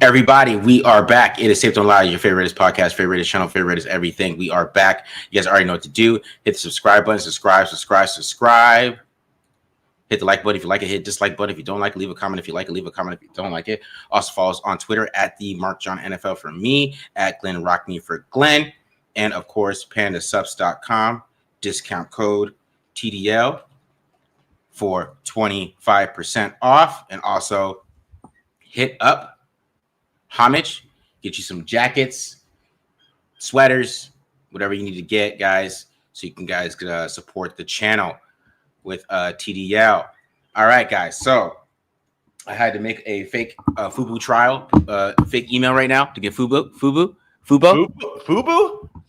Everybody, we are back. It is Safe Don't Lie, your favorite podcast, favorite channel, favorite everything. We are back. You guys already know what to do. Hit the subscribe button, subscribe. Hit the like button if you like it. Hit dislike button if you don't like it. Leave a comment if you like it. Leave a comment if you don't like it. Also follow us on Twitter at the Mark John NFL for me, at Glen Rock Me for Glenn, and of course pandasubs.com. Discount code TDL for 25% off, and also hit up Homage, get you some jackets, sweaters, whatever you need to get, guys, so you can support the channel with TDL. All right, guys. So I had to make a fake Fubu trial, fake email right now to get Fubu.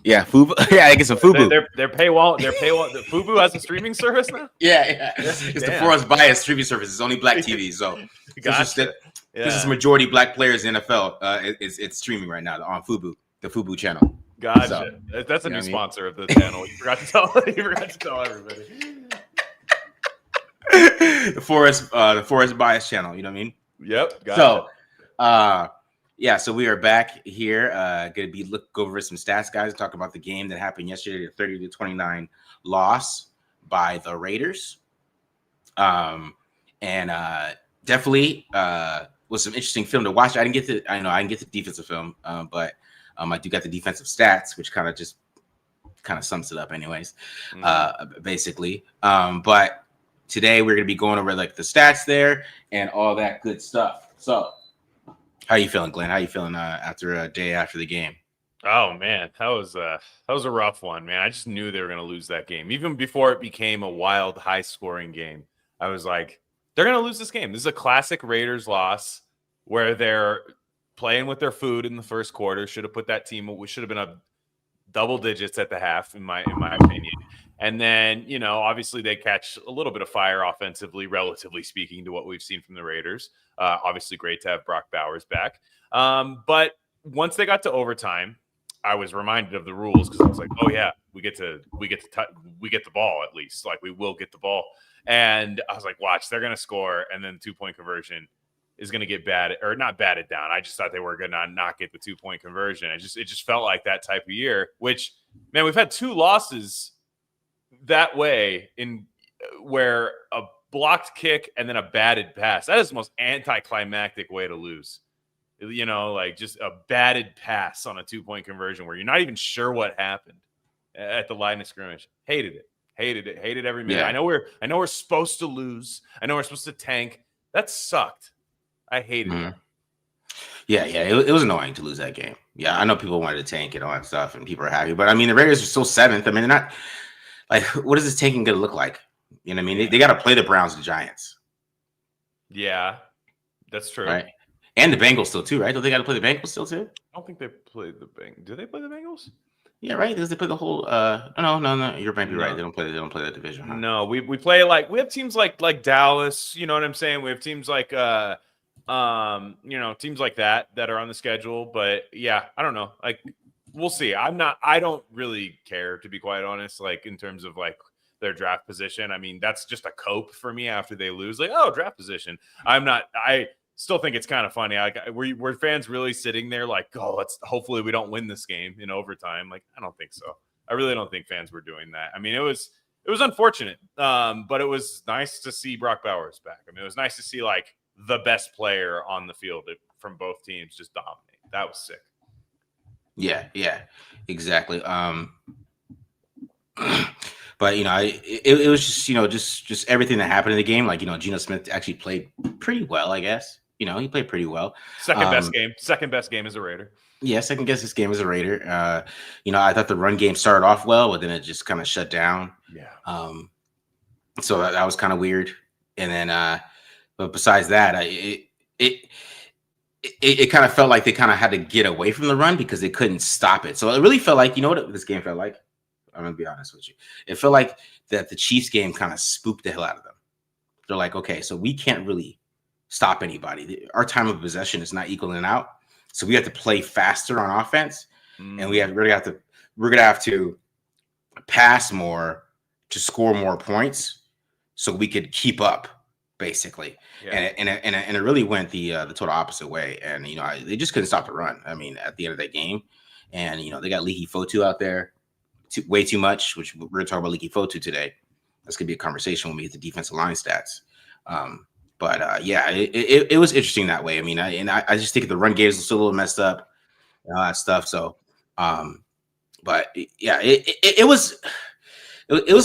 Yeah, Fubu. Yeah, I get some Fubu. Their paywall. The Fubu has a streaming service now. Yeah. It's the For Us Bias streaming service. It's only black TV, so gotcha. This is majority black players in NFL. It's streaming right now on Fubu, the Fubu channel. Gotcha. So, that's a new sponsor of the channel. You forgot to tell everybody. The Forest Bias channel. You know what I mean? Yep. Gotcha. So we are back here. Going to go over some stats, guys. Talk about the game that happened yesterday, the 30-29 loss by the Raiders. Definitely was some interesting film to watch. I didn't get the defensive film, but I do got the defensive stats, which kind of sums it up, anyways. Basically. But today we're going to be going over like the stats there and all that good stuff. So, how you feeling, Glenn? How you feeling after a day after the game? Oh man, that was a rough one, man. I just knew they were going to lose that game, even before it became a wild, high-scoring game. I was like, they're going to lose this game. This is a classic Raiders loss where they're playing with their food in the first quarter. Should have put that team. We should have been up double digits at the half, in my opinion. And then, obviously they catch a little bit of fire offensively, relatively speaking, to what we've seen from the Raiders. Obviously great to have Brock Bowers back. But once they got to overtime, I was reminded of the rules because I was like, oh yeah, we get the ball at least. Like, we will get the ball. And I was like, watch, they're going to score. And then 2-point conversion is going to get not batted down. I just thought they were going to not get the 2-point conversion. It just felt like that type of year, which, man, we've had 2 losses that way in where a blocked kick and then a batted pass. That is the most anticlimactic way to lose. Like just a batted pass on a 2-point conversion where you're not even sure what happened at the line of scrimmage. Hated every minute. Yeah. I know we're supposed to lose. I know we're supposed to tank. That sucked. I hated it. Yeah, it was annoying to lose that game. Yeah, I know people wanted to tank and all that stuff, and people are happy. But, I mean, the Raiders are still 7th. I mean, they're not – like, what is this tanking going to look like? You know what I mean? They got to play the Browns and Giants. Yeah, that's true. Right? And the Bengals still, too, right? Don't they got to play the Bengals still, too? I don't think they played the Bengals. Do they play the Bengals? Yeah, right. Because they play the whole. No. You're maybe right. They don't play that division. Huh? No, we play we have teams like Dallas. You know what I'm saying? We have teams like teams like that are on the schedule. But yeah, I don't know. Like, we'll see. I don't really care, to be quite honest. Like, in terms of like their draft position. I mean, that's just a cope for me after they lose. Like, oh, draft position. I still think it's kind of funny. Like, were fans really sitting there like, oh, hopefully we don't win this game in overtime? Like, I don't think so. I really don't think fans were doing that. I mean, it was unfortunate, but it was nice to see Brock Bowers back. I mean, it was nice to see like the best player on the field from both teams just dominate. That was sick. Yeah, exactly. But it was just everything that happened in the game. Like, Geno Smith actually played pretty well, I guess. He played pretty well. Second best game as a Raider. Yeah, second best game as a Raider. I thought the run game started off well, but then it just kind of shut down. Yeah. So that was kind of weird. And then, but besides that, it kind of felt like they kind of had to get away from the run because they couldn't stop it. So it really felt like, what this game felt like? I'm going to be honest with you. It felt like that the Chiefs game kind of spooked the hell out of them. They're like, okay, so we can't really stop anybody. Our time of possession is not equaling out. So we have to play faster on offense. And we're going to have to pass more to score more points so we could keep up basically. Yeah. And it really went the total opposite way. And they just couldn't stop the run. I mean, at the end of that game, and they got Leaky Fotu out there, way too much. Which we're going to talk about Leaky Fotu today. That's going to be a conversation when we get the defensive line stats. But yeah, it was interesting that way. I mean, I just think the run game is still a little messed up and all that stuff. So, but yeah, it was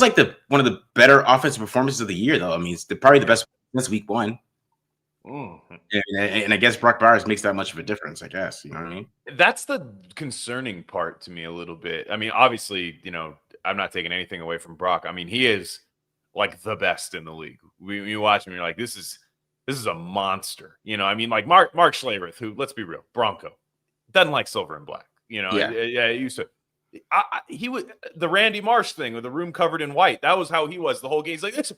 like one of the better offensive performances of the year, though. I mean, it's probably the best since week one. And I guess Brock Bowers makes that much of a difference, I guess. You know what I mean? That's the concerning part to me a little bit. I mean, obviously, I'm not taking anything away from Brock. I mean, he is like the best in the league. You watch him, you're like, this is a monster. I mean, like Mark Schlereth, who, let's be real, Bronco, doesn't like silver and black. Yeah, he used to. He was the Randy Marsh thing with the room covered in white. That was how he was the whole game. He's like, this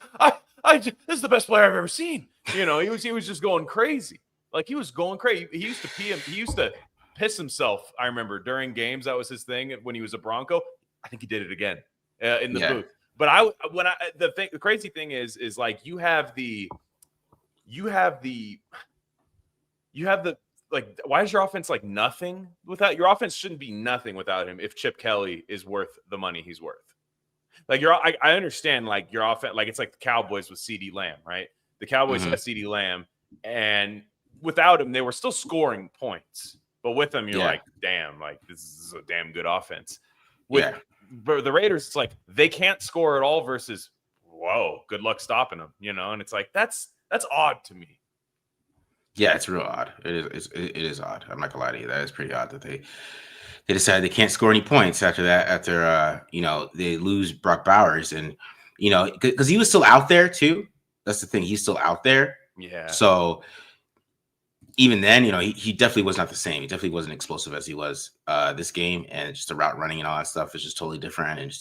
is the best player I've ever seen. He was just going crazy. Like, he was going crazy. He used to pee him. He used to piss himself. I remember during games, that was his thing when he was a Bronco. I think he did it again in the booth. But the crazy thing is like you have the like, why is your offense like nothing without your offense? Shouldn't be nothing without him if Chip Kelly is worth the money he's worth. Like, I understand, like, your offense, like, it's like the Cowboys with CD Lamb, right? The Cowboys had CD Lamb, and without him, they were still scoring points. But with him, you're like, damn, like, this is a damn good offense. With the Raiders, it's like they can't score at all versus, whoa, good luck stopping them, and it's like that's odd to me. Yeah, it's real odd. It is odd. I'm not gonna lie to you. That is pretty odd that they decided they can't score any points after that. After they lose Brock Bowers, and because he was still out there too. That's the thing. He's still out there. Yeah. So even then, he definitely was not the same. He definitely wasn't explosive as he was this game, and just the route running and all that stuff is just totally different. And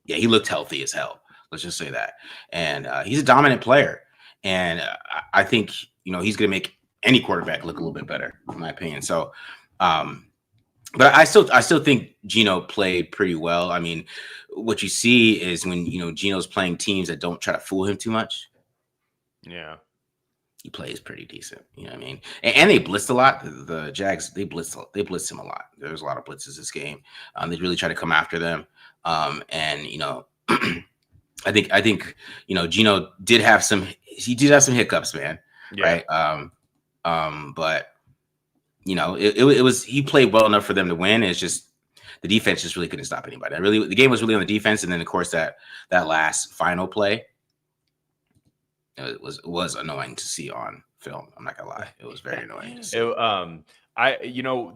he looked healthy as hell. Let's just say that. And he's a dominant player, and I think he's going to make any quarterback look a little bit better, in my opinion. So, but I still think Geno played pretty well. I mean, what you see is when Geno's playing teams that don't try to fool him too much. Yeah, he plays pretty decent. You know what I mean? And they blitzed a lot. The Jags, they blitzed him a lot. There was a lot of blitzes this game. They really try to come after them. And I think Geno did have some hiccups, man. Yeah. Right. But it was he played well enough for them to win. It's just the defense just really couldn't stop anybody. The game was really on the defense, and then of course that last final play, it was annoying to see on film. I'm not gonna lie, it was very annoying to see.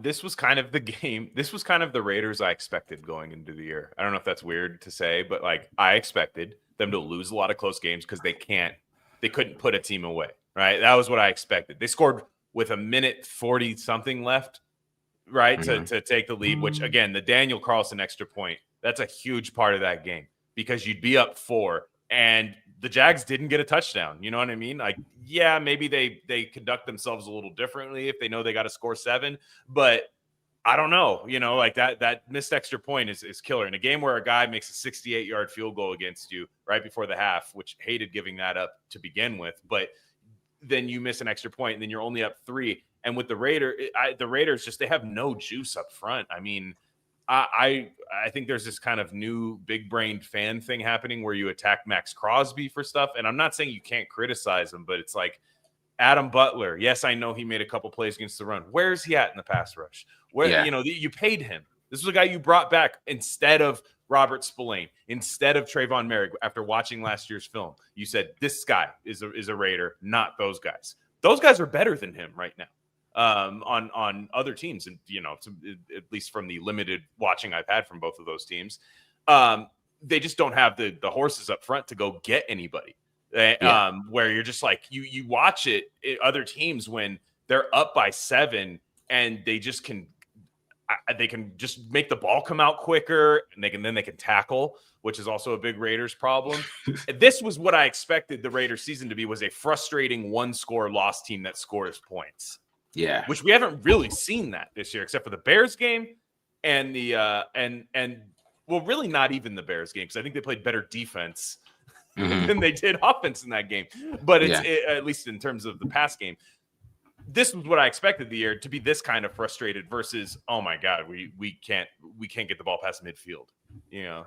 This was kind of the game. This was kind of the Raiders I expected going into the year. I don't know if that's weird to say, but like, I expected them to lose a lot of close games because they couldn't put a team away. Right. That was what I expected. They scored with a minute 40 something left, right. To take the lead, which again, the Daniel Carlson extra point, that's a huge part of that game because you'd be up 4 and the Jags didn't get a touchdown. You know what I mean? Like, yeah, maybe they conduct themselves a little differently if they know they got to score 7, but I don't know, like that missed extra point is killer in a game where a guy makes a 68-yard field goal against you right before the half, which hated giving that up to begin with, but then you miss an extra point and then you're only up 3. And with the Raiders just, they have no juice up front. I mean, I think there's this kind of new big brained fan thing happening where you attack Max Crosby for stuff. And I'm not saying you can't criticize him, but it's like Adam Butler. Yes, I know he made a couple plays against the run. Where's he at in the pass rush? You paid him. This was a guy you brought back instead of Robert Spillane, instead of Trayvon Merrick. After watching last year's film, you said this guy is a Raider, not those guys. Those guys are better than him right now on other teams, and at least from the limited watching I've had from both of those teams, they just don't have the horses up front to go get anybody. Where you're just like you watch it other teams when they're up by 7 and they can just make the ball come out quicker, and they can tackle, which is also a big Raiders problem. This was what I expected the Raiders season to be, was a frustrating 1-score loss team that scores points. Yeah. Which we haven't really seen that this year, except for the Bears game and the well, really not even the Bears game, because I think they played better defense than they did offense in that game. But at least in terms of the pass game, this was what I expected the year to be, this kind of frustrated versus, oh my God, we can't get the ball past midfield. Yeah.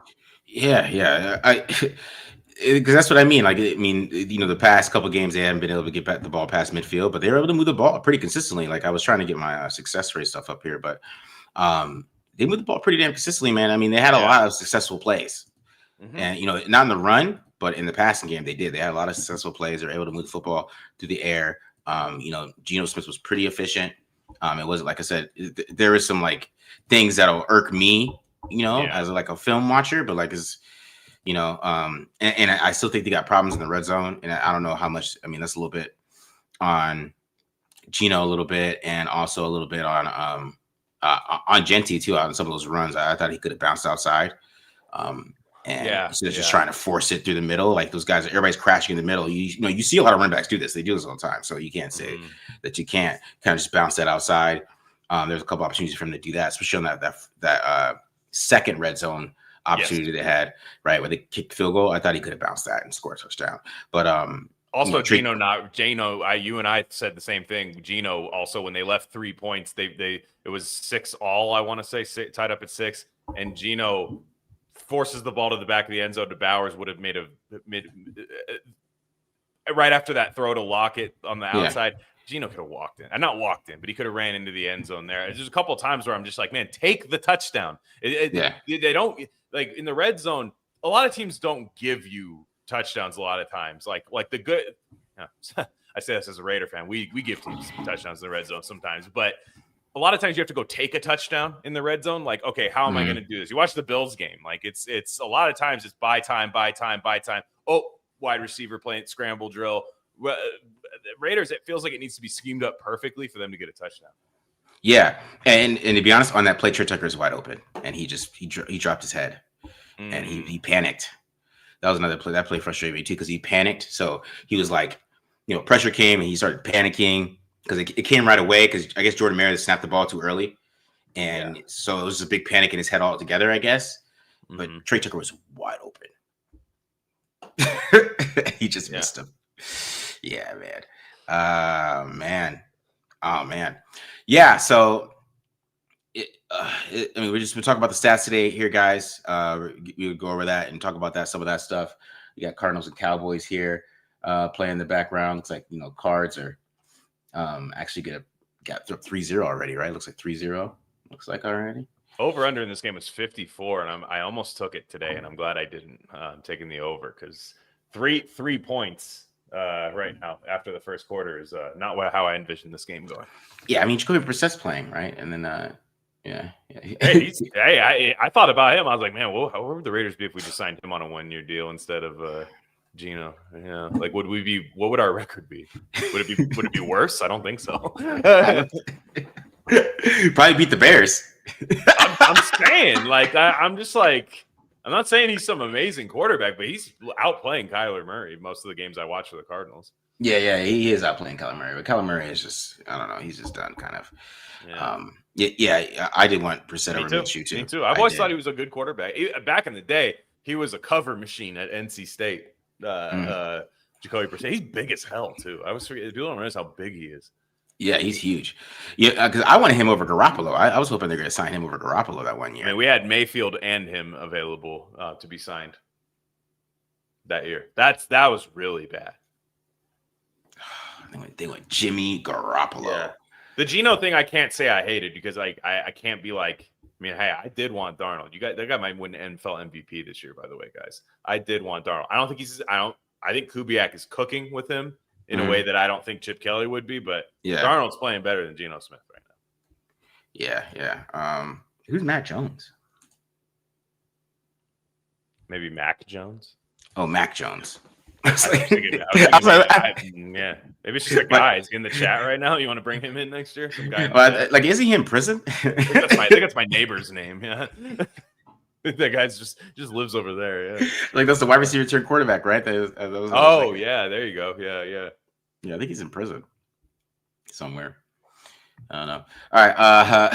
Because that's what I mean. Like, I mean, the past couple games they haven't been able to get the ball past midfield, but they were able to move the ball pretty consistently. Like, I was trying to get my success rate stuff up here, but they moved the ball pretty damn consistently, man. I mean, they had a lot of successful plays, and not in the run, but in the passing game, they did. They had a lot of successful plays. They were able to move the football through the air. Geno Smith was pretty efficient. It wasn't, like I said, there is some like things that'll irk me, as like a film watcher, but like and I still think they got problems in the red zone, and I don't know how much. I mean, that's a little bit on Geno, a little bit, and also a little bit on Genti too. On some of those runs, I thought he could have bounced outside. Instead of just trying to force it through the middle, like those guys, everybody's crashing in the middle. You see a lot of running backs do this. They do this all the time, so you can't say that you can't kind of just bounce that outside. There's a couple opportunities for him to do that, especially on that second red zone opportunity they had, right, where they kicked the field goal. I thought he could have bounced that and scored a touchdown. But also Geno, you and I said the same thing. Geno also, when they left 3 points, it was 6-all, I want to say, tied up at 6, and Geno forces the ball to the back of the end zone to Bowers. Would have made right after that throw to Lockett on the outside. Geno could have walked in. Not walked in, but he could have ran into the end zone there. There's a couple of times where I'm just like, man, take the touchdown. They don't, like, in the red zone, a lot of teams don't give you touchdowns a lot of times. Like the good, I say this as a Raider fan, we give teams touchdowns in the red zone sometimes, but a lot of times you have to go take a touchdown in the red zone. Like, okay, how am I going to do this? You watch the Bills game. Like, it's a lot of times it's buy time. Oh, wide receiver playing scramble drill. The Raiders, it feels like it needs to be schemed up perfectly for them to get a touchdown. Yeah, and to be honest, on that play, Trey Tucker is wide open, and he dropped his head, and he panicked. That was another play. That play frustrated me too because he panicked. So he was like, pressure came, and he started panicking because it came right away. Because I guess Jordan Meredith snapped the ball too early, and so it was a big panic in his head altogether, I guess. But Trey Tucker was wide open. He just missed him. Yeah, man. Oh man. Yeah. So, we've just been talking about the stats today here, guys. We would go over that and talk about some of that stuff. We got Cardinals and Cowboys here playing in the background. Looks like Cards are actually got 3-0 already, right? Looks like 3-0. Looks like already. Over under in this game was 54, and I almost took it today, and I'm glad I didn't. Taking the over because three points right now after the first quarter is not how I envisioned this game going. Yeah, I mean, Jacoby Brissett's playing, right? And then I thought about him. I was like, man, how would the Raiders be if we just signed him on a 1-year deal instead of Geno? Yeah, like what would our record be? Would it be worse? I don't think so. Probably beat the Bears. I'm saying, like, I'm just like, I'm not saying he's some amazing quarterback, but he's outplaying Kyler Murray most of the games I watch for the Cardinals. Yeah, he is outplaying Kyler Murray, but Kyler Murray is just, I don't know, he's just done kind of. I did want Brissett over Minshew too. Me too. I've always thought he was a good quarterback. Back in the day, he was a cover machine at NC State. Jacoby Brissett, he's big as hell too. I was forgetting, people don't realize how big he is. Yeah, he's huge. Yeah, because I wanted him over Garoppolo. I was hoping they're going to sign him over Garoppolo that 1 year. I mean, we had Mayfield and him available to be signed that year. That was really bad. They went Jimmy Garoppolo. Yeah. The Geno thing, I can't say I hated because I can't be like, I mean, hey, I did want Darnold. That guy might win NFL MVP this year, by the way, guys. I did want Darnold. I think Kubiak is cooking with him in a way that I don't think Chip Kelly would be, but Darnold's playing better than Geno Smith right now. Yeah. Who's Matt Jones? Maybe Mac Jones. Oh, Mac Jones. Yeah, maybe it's just a guy. He's in the chat right now. You want to bring him in next year? Some guy like, isn't he in prison? I think that's my neighbor's name. Yeah. That guy's just lives over there. Yeah, like that's the wide receiver turned quarterback, right? Yeah, there you go. Yeah. I think he's in prison somewhere. I don't know. All right.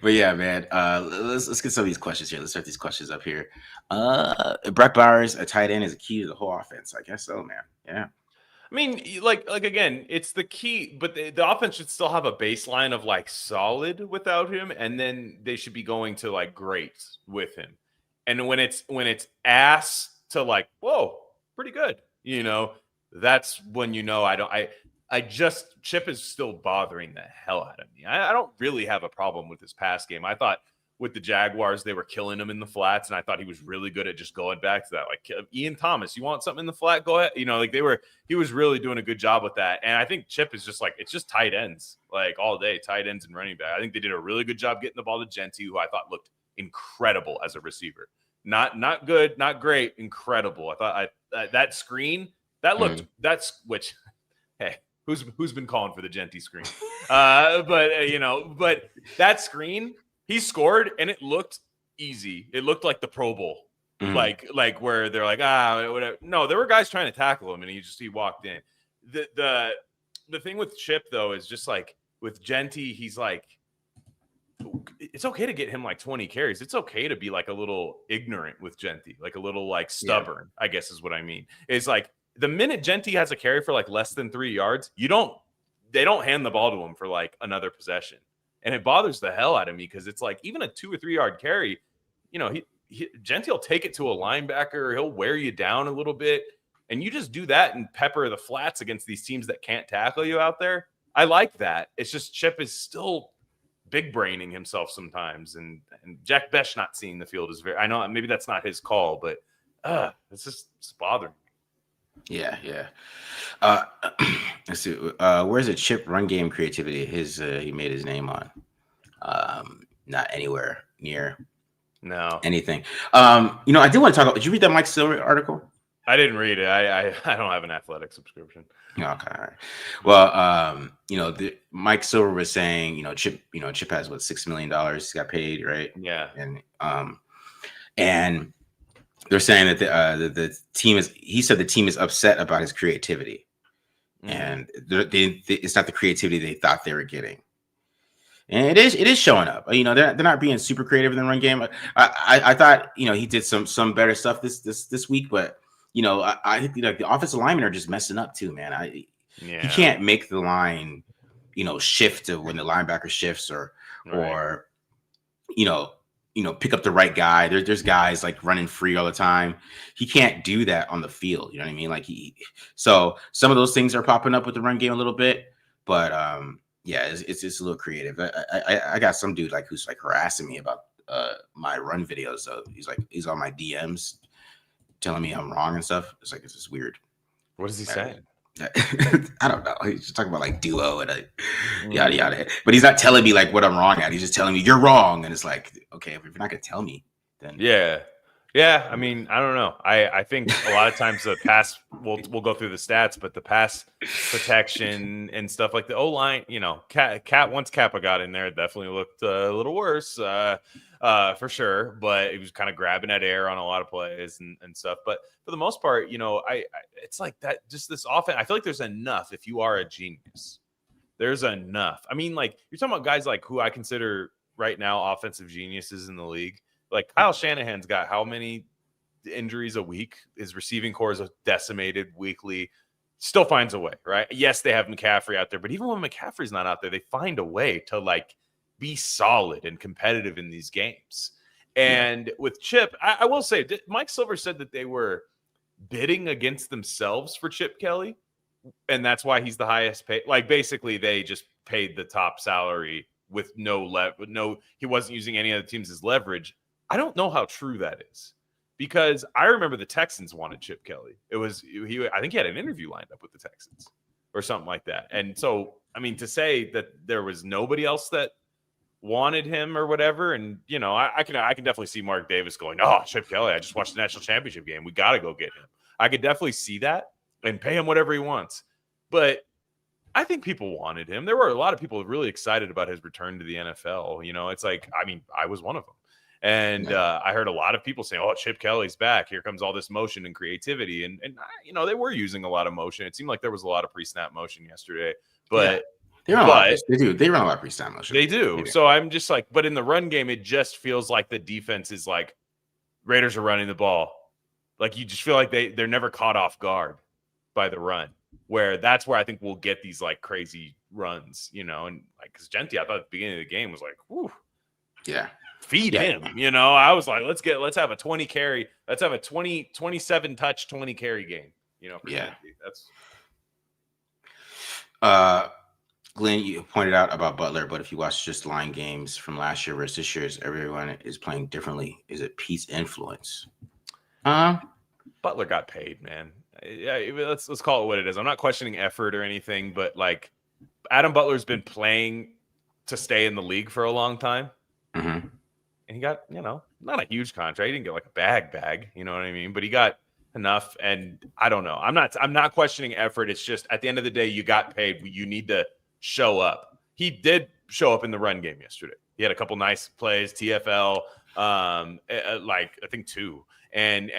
But yeah, man. Let's get some of these questions here. Let's start these questions up here. Brett Bowers, a tight end, is a key to the whole offense. I guess so, man. Yeah. I mean, like again, it's the key, but the offense should still have a baseline of like solid without him, and then they should be going to like great with him. And when it's ass to like, whoa, pretty good, that's when I just Chip is still bothering the hell out of me. I don't really have a problem with his pass game. I thought with the Jaguars, they were killing him in the flats, and I thought he was really good at just going back to that. Like Ian Thomas, you want something in the flat? Go ahead. Like he was really doing a good job with that. And I think Chip is just like, it's just tight ends, like all day, tight ends and running back. I think they did a really good job getting the ball to Genty, who I thought looked incredible as a receiver. Not good, not great, incredible. I thought that screen that looked which hey. Who's been calling for the Genty screen? But that screen, he scored and it looked easy. It looked like the Pro Bowl, like where they're like, whatever. No, there were guys trying to tackle him, and he walked in. The thing with Chip though is just like with Genty, he's like, it's okay to get him like 20 carries. It's okay to be like a little ignorant with Genty, like a little like stubborn. I guess is what I mean. It's like the minute Genty has a carry for like less than 3 yards, they don't hand the ball to him for like another possession. And it bothers the hell out of me because it's like even a 2 or 3 yard carry, Genty will take it to a linebacker. He'll wear you down a little bit. And you just do that and pepper the flats against these teams that can't tackle you out there. I like that. It's just Chip is still big braining himself sometimes. And Jack Besh not seeing the field is I know maybe that's not his call, but it's bothering me. Yeah. Let's see. Where's the Chip run game creativity? He made his name on. Not anywhere near. No. Anything. I did want to talk about. Did you read that Mike Silver article? I didn't read it. I don't have an athletic subscription. Okay. All right. Well, Mike Silver was saying, Chip has what, $6 million he got paid, right? Yeah. And they're saying that the team is. He said the team is upset about his creativity, and it's not the creativity they thought they were getting. And it is showing up. They're not being super creative in the run game. I thought he did some better stuff this week, but I think like the offensive linemen are just messing up too, man. He can't make the line shift to when the linebacker shifts or pick up the right guy. There's guys like running free all the time. He can't do that on the field. You know what I mean? Like so some of those things are popping up with the run game a little bit, but it's just a little creative. I got some dude like who's like harassing me about my run videos. So he's on my DMs telling me I'm wrong and stuff. It's just weird. What is he saying? I don't know. He's just talking about like duo and yada yada. But he's not telling me like what I'm wrong at. He's just telling me you're wrong. And it's like, okay, if you're not gonna tell me, then yeah. I mean, I don't know. I think a lot of times the pass we'll go through the stats, but the pass protection and stuff like the O-line, Cat once Kappa got in there, it definitely looked a little worse for sure. But he was kind of grabbing at air on a lot of plays and stuff. But for the most part, it's like that. Just this offense. I feel like there's enough. If you are a genius, there's enough. I mean, like you're talking about guys like who I consider right now offensive geniuses in the league. Like Kyle Shanahan's got how many injuries a week? His receiving core is decimated weekly. Still finds a way, right? Yes, they have McCaffrey out there, but even when McCaffrey's not out there, they find a way to like be solid and competitive in these games. And with Chip, I will say, Mike Silver said that they were bidding against themselves for Chip Kelly, and that's why he's the highest paid. Like basically, they just paid the top salary with he wasn't using any other teams as leverage. I don't know how true that is because I remember the Texans wanted Chip Kelly. I think he had an interview lined up with the Texans or something like that. And so, I mean, to say that there was nobody else that wanted him or whatever. And, I can definitely see Mark Davis going, oh, Chip Kelly, I just watched the national championship game. We got to go get him. I could definitely see that and pay him whatever he wants. But I think people wanted him. There were a lot of people really excited about his return to the NFL. It's like, I mean, I was one of them. And I heard a lot of people saying, oh, Chip Kelly's back. Here comes all this motion and creativity. And they were using a lot of motion. It seemed like there was a lot of pre-snap motion yesterday. But They run a lot. But They do. They run a lot of pre-snap motion. they do. So I'm just like, but in the run game, it just feels like the defense is like Raiders are running the ball. Like you just feel like they're never caught off guard by the run. Where that's where I think we'll get these like crazy runs, and like because Genty, I thought at the beginning of the game was like, whew, yeah, feed him. I was like, let's have a 20 carry, let's have a 27 touch 20 carry game. For yeah. Genty. That's Glenn, you pointed out about Butler, but if you watch just line games from last year versus this year's, everyone is playing differently. Is it Pete's influence? Butler got paid, man. Yeah, let's call it what it is. I'm not questioning effort or anything, but like Adam Butler's been playing to stay in the league for a long time, and he got not a huge contract. He didn't get like a bag, you know what I mean? But he got enough, and I don't know. I'm not questioning effort. It's just at the end of the day, you got paid. You need to show up. He did show up in the run game yesterday. He had a couple nice plays, TFL, like I think 2. And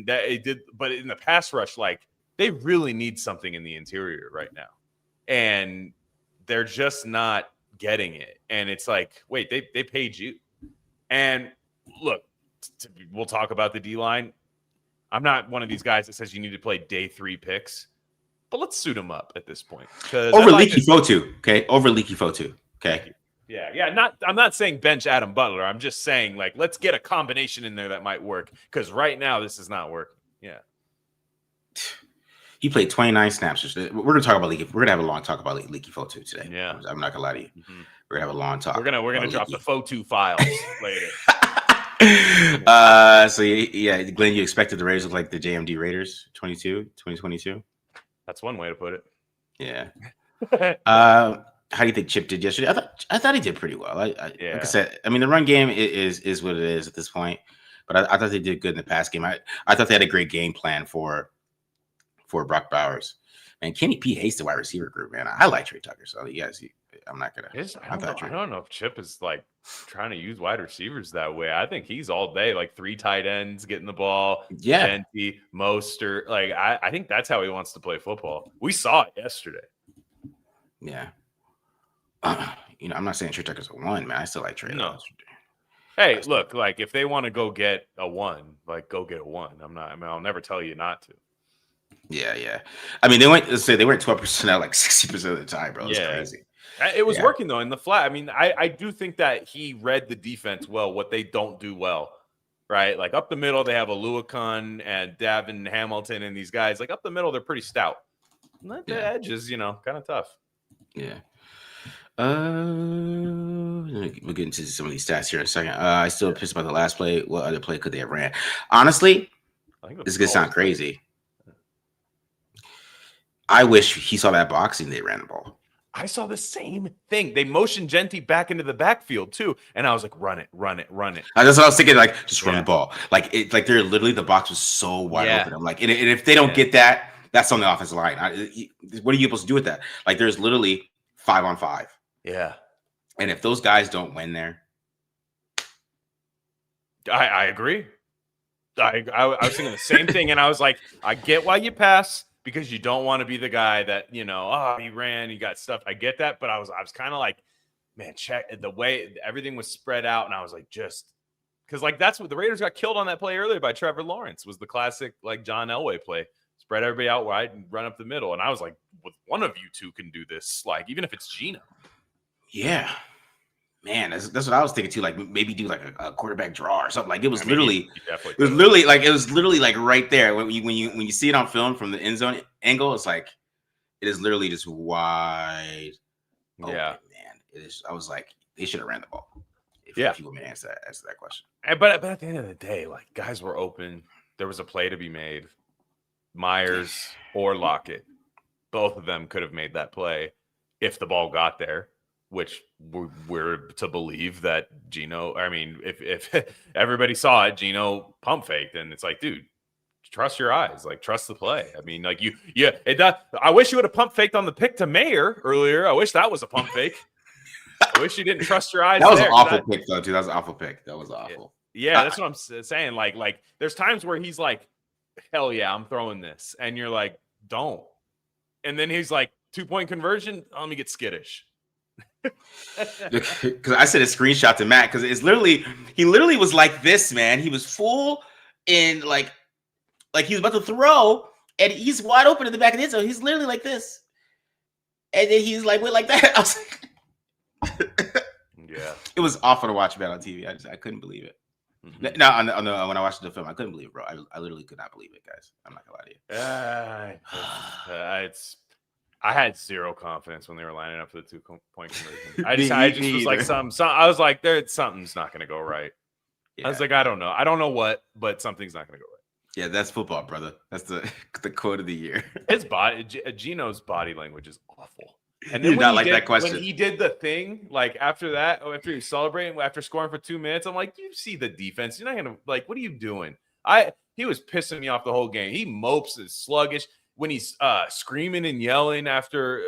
that it did, but in the pass rush, like they really need something in the interior right now, and they're just not getting it. And it's like, wait, they paid you. And look, we'll talk about the D line. I'm not one of these guys that says you need to play day 3 picks, but let's suit them up at this point. Over Leaky Fotu, okay? Over Leaky Fotu, okay? Yeah. I'm not saying bench Adam Butler. I'm just saying like let's get a combination in there that might work because right now this is not working. Yeah. He played 29 snaps. We're gonna talk about Leaky. We're gonna have a long talk about Leaky Fotu today. Yeah. I'm not gonna lie to you. We're gonna have a long talk. We're gonna drop the Fotu files later. So yeah, Glenn, you expected the Raiders look like the JMD Raiders 2022? That's one way to put it. Yeah. How do you think Chip did yesterday? I thought he did pretty well. Like I said, I mean the run game is what it is at this point, but I thought they did good in the pass game. I thought they had a great game plan for Brock Bowers. And Kenny P hates the wide receiver group, man. I like Trey Tucker, so you guys, I'm not gonna. I don't know if Chip is like trying to use wide receivers that way. I think he's all day like 3 tight ends getting the ball. Yeah, Genty, Mostert. Like I think that's how he wants to play football. We saw it yesterday. Yeah. I'm not saying Trey Tucker's a 1, man. I still like Trey. No. Hey, look, like if they want to go get a 1, like go get a 1. I'll never tell you not to. Yeah. I mean, they went 12% out like 60% of the time, bro. It's crazy. It was working though in the flat. I mean, I do think that he read the defense well, what they don't do well. Right? Like up the middle, they have Aluakun and Davin Hamilton and these guys. Like up the middle, they're pretty stout. And the edges, kind of tough. Yeah. We'll get into some of these stats here in a second. I still pissed about the last play. What other play could they have ran? Honestly, this is gonna sound crazy. I wish he saw that boxing. They ran the ball. I saw the same thing. They motioned Genty back into the backfield too, and I was like, "Run it!" That's what I was thinking. Like, just run the ball. Like, they're literally the box was so wide open. I'm like, and if they don't get that, that's on the offensive line. What are you supposed to do with that? Like, there's literally 5-on-5. Yeah. And if those guys don't win there, I agree. I was thinking the same thing, and I was like, I get why you pass because you don't want to be the guy that he ran, you got stuff. I get that, but I was kind of like, man, check the way everything was spread out, and I was like, just because like that's what the Raiders got killed on that play earlier by Trevor Lawrence was the classic like John Elway play. Spread everybody out wide and run up the middle, and I was like, well, one of you two can do this, like even if it's Gino. Yeah, man, that's what I was thinking too. Like maybe do like a quarterback draw or something. Like it was literally like right there when you see it on film from the end zone angle. It's like it is literally just wide. Open, man. It is. I was like, they should have ran the ball. If you want me to answer that question. But at the end of the day, like guys were open. There was a play to be made. Myers or Lockett, both of them could have made that play if the ball got there. Which we're to believe that Gino. I mean, if everybody saw it, Gino pump faked, and it's like, dude, trust your eyes, like trust the play. I mean, like it does. I wish you would have pump faked on the pick to Mayer earlier. I wish that was a pump fake. I wish you didn't trust your eyes. That was an awful pick, though, dude. That was an awful pick. That was awful. Yeah, that's what I'm saying. Like, there's times where he's like, hell yeah, I'm throwing this, and you're like, don't. And then he's like, 2-point conversion. Let me get skittish. Because I sent a screenshot to Matt because it's literally he literally was like this, man. He was full in like he was about to throw, and he's wide open in the back of the end zone. He's literally like this, and then he's like went like that. I was like, yeah, it was awful to watch Matt on TV. I couldn't believe it. Mm-hmm. No, on the when I watched the film, I couldn't believe it, bro. I literally could not believe it, guys. I'm not gonna lie to you. I had zero confidence when they were lining up for the 2-point conversion. I just was like, I was like, something's not going to go right. Yeah. I was like, I don't know what, but something's not going to go right. Yeah, that's football, brother. That's the quote of the year. His Gino's body language is awful. And then that question. When he did the thing, like after that, after he's celebrating, after scoring for 2 minutes, I'm like, you see the defense. You're not going to what are you doing? He was pissing me off the whole game. He mopes, is sluggish. When he's screaming and yelling after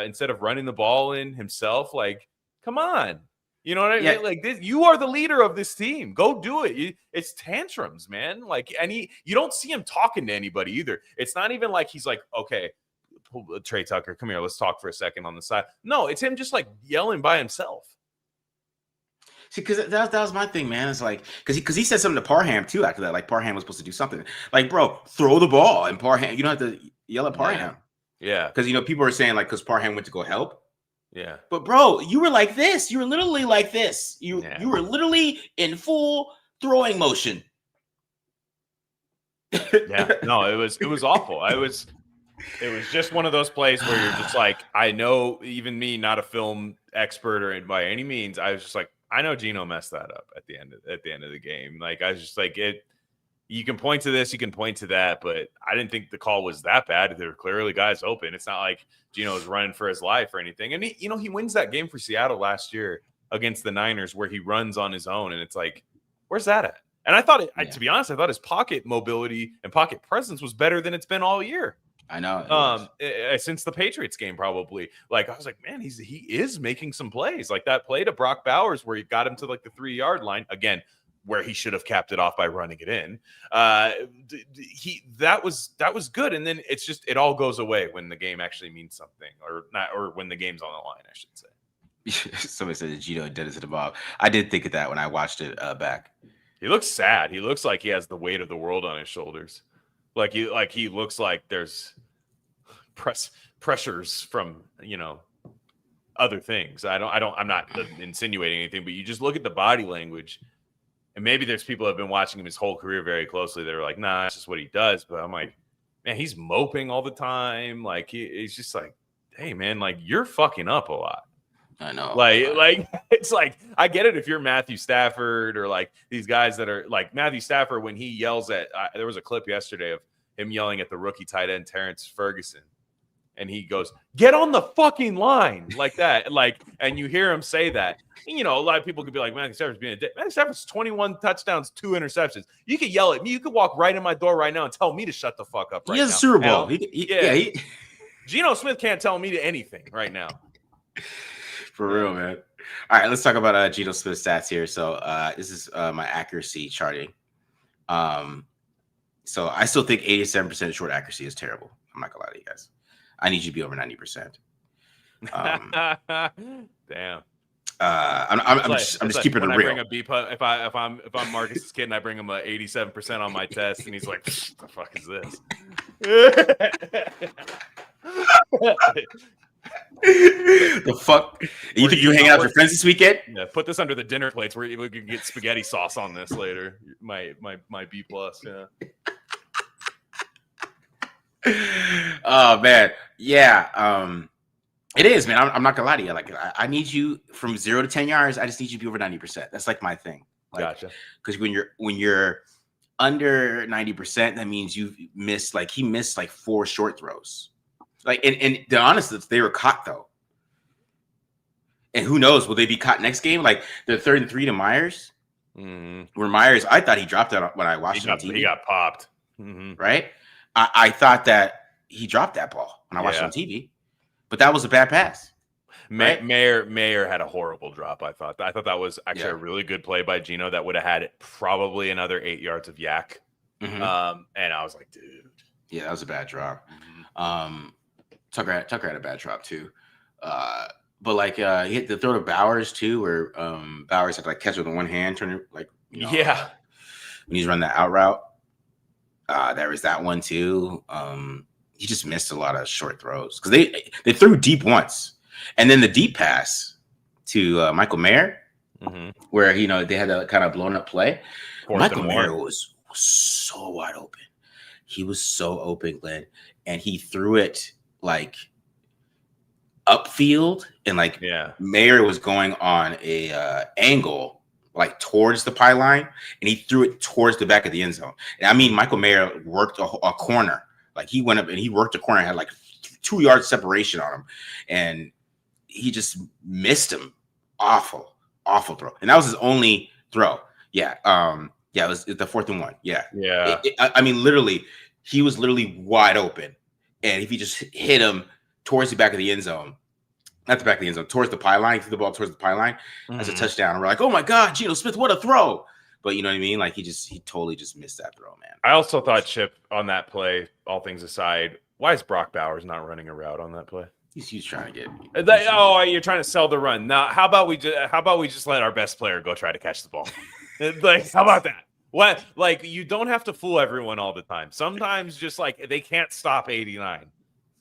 instead of running the ball in himself, like, come on, you know what I mean? Like this, you are the leader of this team. Go do it. It's tantrums, man. Like, you don't see him talking to anybody either. It's not even like he's like, okay, Trey Tucker, come here, let's talk for a second on the side. No, it's him just like yelling by himself. See, because that was my thing, man. It's like because he said something to Parham too after that. Like Parham was supposed to do something. Like, bro, throw the ball, and Parham, you don't have to yell at Parham. Yeah, because people are saying like because Parham went to go help. Yeah, but bro, you were like this. You were literally like this. You were literally in full throwing motion. Yeah, no, it was awful. It was just one of those plays where you're just like, I know, even me, not a film expert or by any means, I was just like, I know Gino messed that up at the end of the game. Like, I was just like, you can point to this, you can point to that, but I didn't think the call was that bad. There were clearly guys open. It's not like Gino was running for his life or anything. And he wins that game for Seattle last year against the Niners where he runs on his own. And it's like, where's that at? And I thought to be honest, I thought his pocket mobility and pocket presence was better than it's been all year. I know. Since the Patriots game, probably. Like, I was like, man, he is making some plays. Like that play to Brock Bowers where he got him to like the 3-yard line again, where he should have capped it off by running it in. That was good. And then it's just, it all goes away when the game actually means something, or not, or when the game's on the line, I should say. Somebody said that Gino did it to the ball. I did think of that when I watched it back. He looks sad. He looks like he has the weight of the world on his shoulders. Like he looks like there's pressures from, other things. I'm not insinuating anything, but you just look at the body language, and maybe there's people that have been watching him his whole career very closely that are like, nah, that's just what he does. But I'm like, man, he's moping all the time. Like he's just like, hey man, like you're fucking up a lot. I know. Like it's like, I get it if you're Matthew Stafford or like these guys that are like Matthew Stafford when he yells at there was a clip yesterday of him yelling at the rookie tight end Terrence Ferguson, and he goes, get on the fucking line, like that. And you hear him say that. And, a lot of people could be like, Matthew Stafford's being a dick. Matthew Stafford's 21 touchdowns, 2 interceptions. You could yell at me. You could walk right in my door right now and tell me to shut the fuck up right now. He has a Super Bowl. Geno Smith can't tell me to anything right now. For real, man. All right, let's talk about Geno Smith's stats here. So this is my accuracy charting. So I still think 87% short accuracy is terrible. I'm not gonna lie to you guys. I need you to be over 90%. Damn. I'm just keeping it real. I bring a B, if I'm Marcus's kid and I bring him a 87% on my test, and he's like, "What the fuck is this?" The fuck? You think you hang out with your friends this weekend? Yeah, put this under the dinner plates where we can get spaghetti sauce on this later. My B+. Yeah. Oh man, yeah. It is, man. I'm not gonna lie to you. Like, I need you from 0 to 10 yards. I just need you to be over 90%. That's like my thing. Like, gotcha. Because when you're under 90%, that means you've missed. Like he missed like 4 short throws. Like, and the honest, they were caught though. And who knows? Will they be caught next game? Like the 3rd and 3 to Myers. Mm-hmm. Where Myers, I thought he dropped that when I watched it on TV. He got popped. Mm-hmm. Right? I thought that he dropped that ball when I watched it on TV. But that was a bad pass. Right? Mayer had a horrible drop, I thought. I thought that was actually a really good play by Geno that would have had probably another 8 yards of yak. Mm-hmm. And I was like, dude. Yeah, that was a bad drop. Mm-hmm. Tucker had a bad drop too. But like he hit the throw to Bowers too, where Bowers had to like catch it with one hand, turn it like Yeah. when he's running that out route. There was that one too. He just missed a lot of short throws because they threw deep once, and then the deep pass to Michael Mayer, where they had a kind of blown up play. Michael Mayer was so wide open. He was so open, Glenn, and he threw it like upfield, and like Mayer was going on a angle like towards the pylon, and he threw it towards the back of the end zone. And I mean, Michael Mayer worked a corner. Like he went up and he worked a corner, and had like 2 yards separation on him, and he just missed him. Awful throw. And that was his only throw. Yeah. It was the 4th and 1. Yeah. Yeah. I mean, literally, he was literally wide open. And if he just hit him towards the back of the end zone, not the back of the end zone, towards the pylon, he threw the ball towards the pylon as a touchdown. And we're like, oh my God, Geno Smith, what a throw. But you know what I mean? Like he totally just missed that throw, man. I also thought, Chip, on that play, all things aside, why is Brock Bowers not running a route on that play? He's trying to get. You're trying to sell the run. Now, how about we just let our best player go try to catch the ball? Like, how about that? What? Like, you don't have to fool everyone all the time. Sometimes, just like they can't stop 89.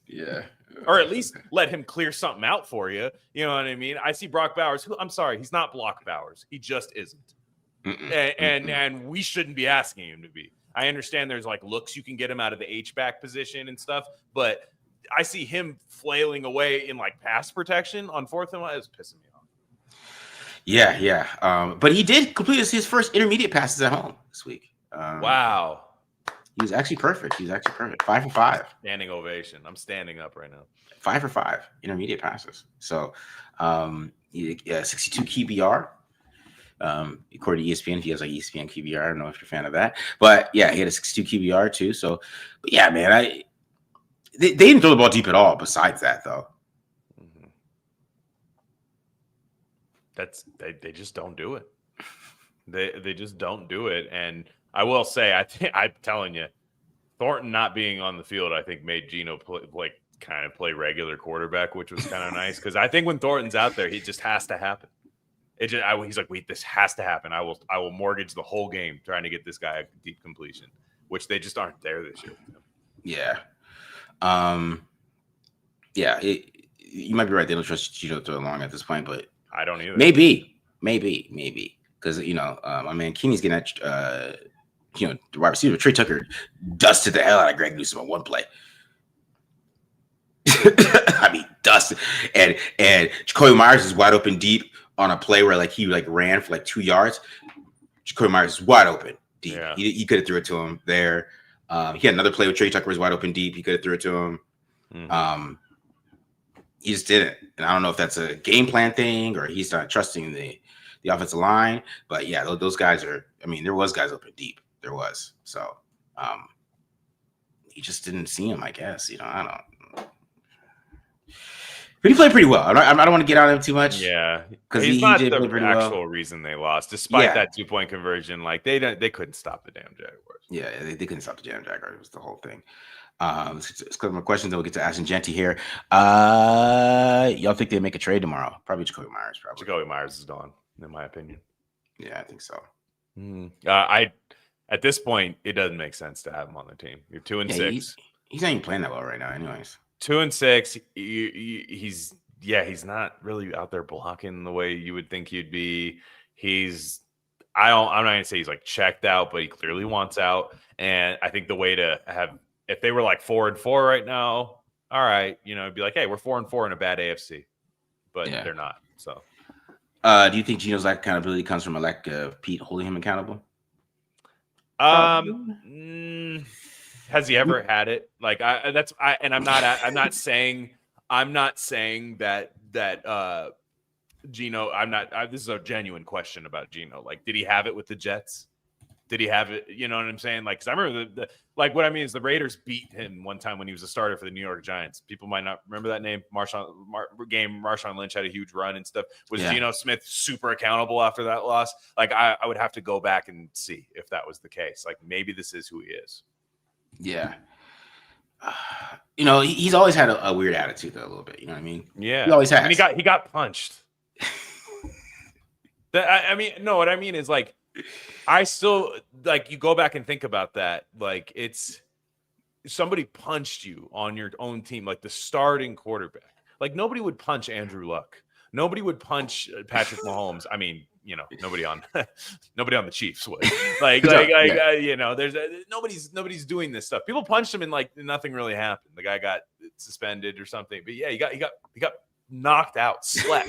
Yeah. Or at least let him clear something out for you. You know what I mean? I see Brock Bowers. I'm sorry, he's not Block Bowers. He just isn't. And we shouldn't be asking him to be. I understand there's like looks you can get him out of the H-back position and stuff, but I see him flailing away in like pass protection on 4th and 1. It's pissing me off. Yeah. But he did complete his first intermediate passes at home this week. Wow. He was actually perfect. 5 for 5. Standing ovation. I'm standing up right now. 5 for 5 intermediate passes. So 62 QBR. According to ESPN, if he has like ESPN QBR, I don't know if you're a fan of that. But yeah, he had a 62 QBR too. So, but yeah, man, they didn't throw the ball deep at all. Besides that, though, they just don't do it. They just don't do it. And I will say, I'm telling you, Thornton not being on the field, I think made Geno play regular quarterback, which was kind of nice because I think when Thornton's out there, he just has to happen. He's like, wait, this has to happen. I will mortgage the whole game trying to get this guy a deep completion, which they just aren't there this year. Yeah. You might be right. They don't trust Geno to throw it long at this point, but I don't either. Maybe. Because, my man Keeney's getting at, the wide receiver. Trey Tucker dusted the hell out of Greg Newsome on one play. I mean, dusted. And Jacoby Myers is wide open deep on a play where he ran for 2 yards. Jacoby Myers is wide open deep. Yeah. He could have threw it to him there. He had another play with Trey Tucker was wide open deep. He could have threw it to him. He just didn't. And I don't know if that's a game plan thing or he's not trusting the offensive line. But yeah, those guys are. I mean, there was guys open deep. There was. So he just didn't see him. I guess I don't. But he played pretty well. I don't want to get on him too much. Yeah, because he's not the actual reason they lost, despite that 2-point conversion. They couldn't stop the damn Jaguars. Yeah, they couldn't stop the damn Jaguars. It was the whole thing. Let's go to my questions. Then we'll get to Ashton Genty here. Y'all think they make a trade tomorrow? Probably Jacoby Myers. Jacoby Myers is gone, in my opinion. Yeah, I think so. At this point, it doesn't make sense to have him on the team. You're 2-6. He's not even playing that well right now, anyways. 2-6. He's not really out there blocking the way you would think he'd be. I'm not gonna say he's checked out, but he clearly wants out. And I think the way to have, if they were 4-4 right now, all right, it'd be hey, we're 4-4 in a bad AFC, but they're not. So, do you think Geno's lack of accountability comes from a lack of Pete holding him accountable? Has he ever had it? I'm not saying that Geno. This is a genuine question about Geno. Did he have it with the Jets? Did he have it? You know what I'm saying? Because I remember what I mean is the Raiders beat him one time when he was a starter for the New York Giants. People might not remember that name. Marshawn Lynch had a huge run and stuff. Was Geno Smith super accountable after that loss? I would have to go back and see if that was the case. Maybe this is who he is. Yeah. he's always had a weird attitude though, a little bit. You know what I mean? Yeah. He always has. I mean, he got punched. No, what I mean is like, I still like you go back and think about that. Like it's somebody punched you on your own team, like the starting quarterback. Like nobody would punch Andrew Luck. Nobody would punch Patrick Mahomes. I mean, nobody on the Chiefs would. There's nobody's doing this stuff. People punched him and like nothing really happened. The guy got suspended or something. But yeah, he got knocked out, slept.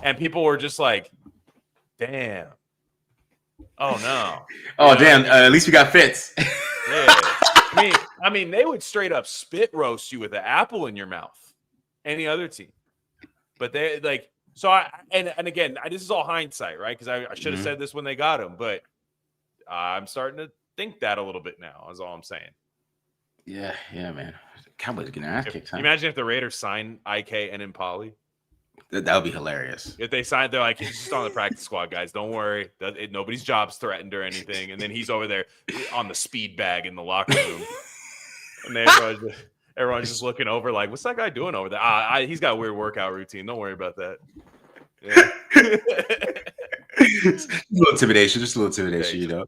And people were just like, damn. Oh no. Oh damn. At least we got Fitz. Yeah. I mean, they would straight up spit roast you with an apple in your mouth. Any other team. But they like so again, this is all hindsight, right? Because I should have said this when they got him, but I'm starting to think that a little bit now, is all I'm saying. Yeah, man. Cowboys getting their ass kicked. Huh? Imagine if the Raiders sign IK and Impali. That would be hilarious. If they signed, they're like, he's just on the practice squad, guys. Don't worry. Nobody's job's threatened or anything. And then he's over there on the speed bag in the locker room. And everyone's just looking over like, what's that guy doing over there? He's got a weird workout routine. Don't worry about that. Yeah. Just a little intimidation,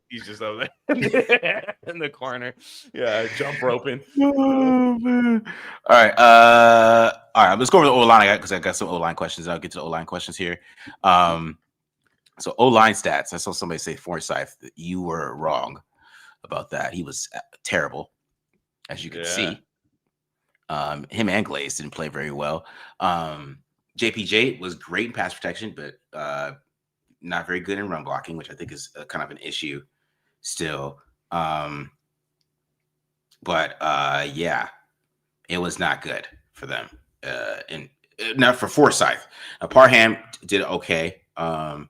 He's just over there in the corner. Yeah, jump roping. Oh, man. All right. Let's go over the O-line because I got some O-line questions. I'll get to the O-line questions here. So O-line stats. I saw somebody say Forsyth. You were wrong about that. He was terrible, as you can see. Him and Glaze didn't play very well. JPJ was great in pass protection, but not very good in run blocking, which I think is kind of an issue still. Yeah, it was not good for them. And not for Forsyth. Parham did okay. I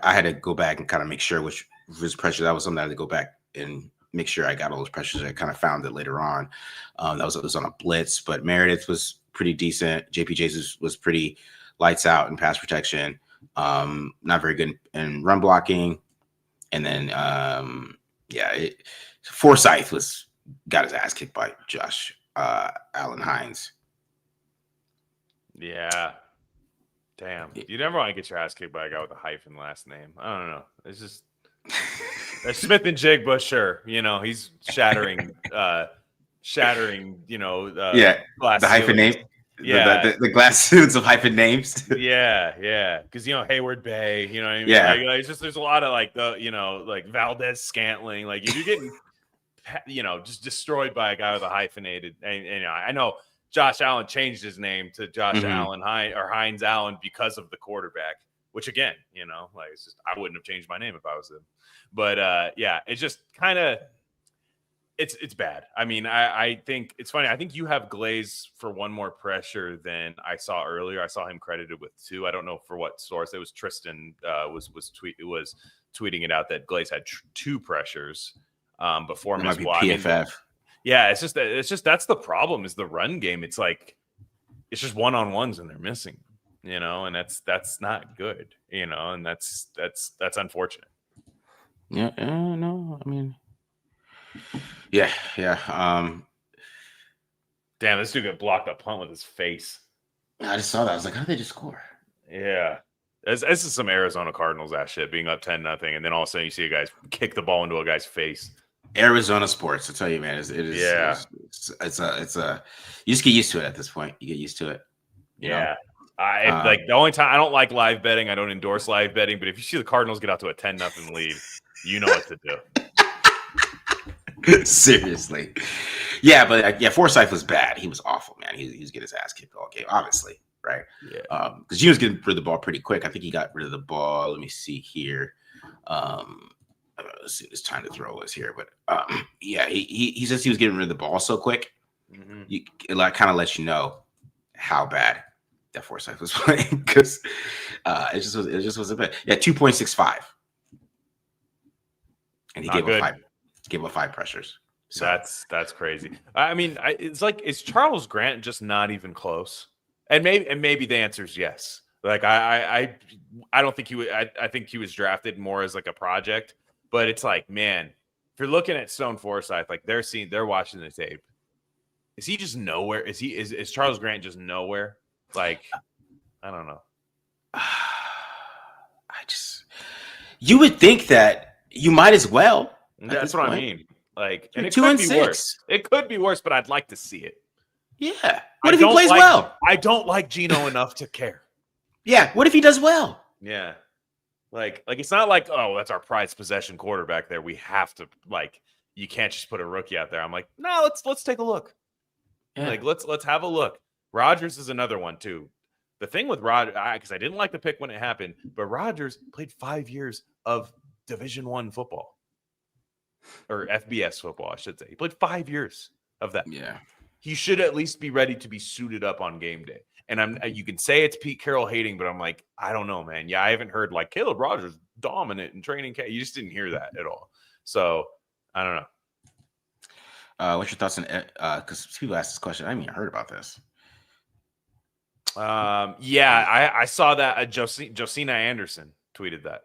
had to go back and kind of make sure which was pressure. That was something I had to go back and make sure I got all those pressures. I kind of found it later on. That was on a blitz, but Meredith was pretty decent. JPJ was pretty lights out in pass protection. Not very good in run blocking. And then, Forsyth got his ass kicked by Josh Allen Hines. Yeah. Damn. You never want to get your ass kicked by a guy with a hyphen last name. I don't know. It's just Smith and Jigba, sure. He's shattering, the hyphen name. Yeah, the glass suits of hyphen names. yeah. Because Hayward Bay, you know what I mean? Yeah. It's just there's a lot of like like Valdez Scantling. Like if you're getting just destroyed by a guy with a hyphenated, and I know Josh Allen changed his name to Josh Allen Hines Allen because of the quarterback. Which again, it's just I wouldn't have changed my name if I was him. But it's just kind of. It's bad. I mean, I think it's funny. I think you have Glaze for one more pressure than I saw earlier. I saw him credited with 2. I don't know for what source. It was Tristan was tweeting it out that Glaze had 2 pressures before him as well. PFF. It's just that's the problem is the run game. It's like it's just one-on-ones and they're missing, and that's not good, and that's unfortunate. Yeah, no, I mean. Yeah. Damn, this dude got blocked a punt with his face. I just saw that. I was like, how did they just score? Yeah. This is some Arizona Cardinals ass shit, being up 10-0, and then all of a sudden you see a guy kick the ball into a guy's face. Arizona sports, I tell you, man, it is. Yeah. It's a. You just get used to it at this point. You get used to it. Yeah. Like the only time I don't like live betting, I don't endorse live betting, but if you see the Cardinals get out to a 10-0 lead, you know what to do. Seriously. Yeah, but Forsyth was bad. He was awful, man. He was getting his ass kicked all game, obviously, right? Yeah. Because he was getting rid of the ball pretty quick. I think he got rid of the ball. Let me see here. Let's see, this time to throw is here, but he says he was getting rid of the ball so quick. Mm-hmm. It kind of lets you know how bad that Forsyth was playing because it just was a bit. Yeah, 2.65, and he gave up 5 pressures. So that's crazy. I mean, it's like, is Charles Grant just not even close? And maybe the answer is yes. Like I don't think he would. I think he was drafted more as like a project. But it's like, man, if you're looking at Stone Forsyth, like they're watching the tape, Is he just nowhere? Is Charles Grant just nowhere? Like, I don't know. You would think that you might as well. That's what I mean. Like, and it 2 could and be 6. worse. It could be worse, but I'd like to see it. Yeah. What if he plays well? I don't like Geno enough to care. Yeah. What if he does well? Yeah. Like it's not like, oh, that's our prized possession quarterback there. We have to, like, you can't just put a rookie out there. I'm like, no, let's take a look. Yeah. Like, let's have a look. Rodgers is another one too. The thing with Rodgers, because I didn't like the pick when it happened, but Rodgers played 5 years of Division I football. Or FBS football, I should say. He played 5 years of that. Yeah. He should at least be ready to be suited up on game day. And you can say it's Pete Carroll hating, but I'm like, I don't know, man. Yeah, I haven't heard like Caleb Rogers dominant in training camp. You just didn't hear that at all. So I don't know. What's your thoughts on? Because people ask this question, I haven't even heard about this. Yeah, I saw that. Josina Anderson tweeted that.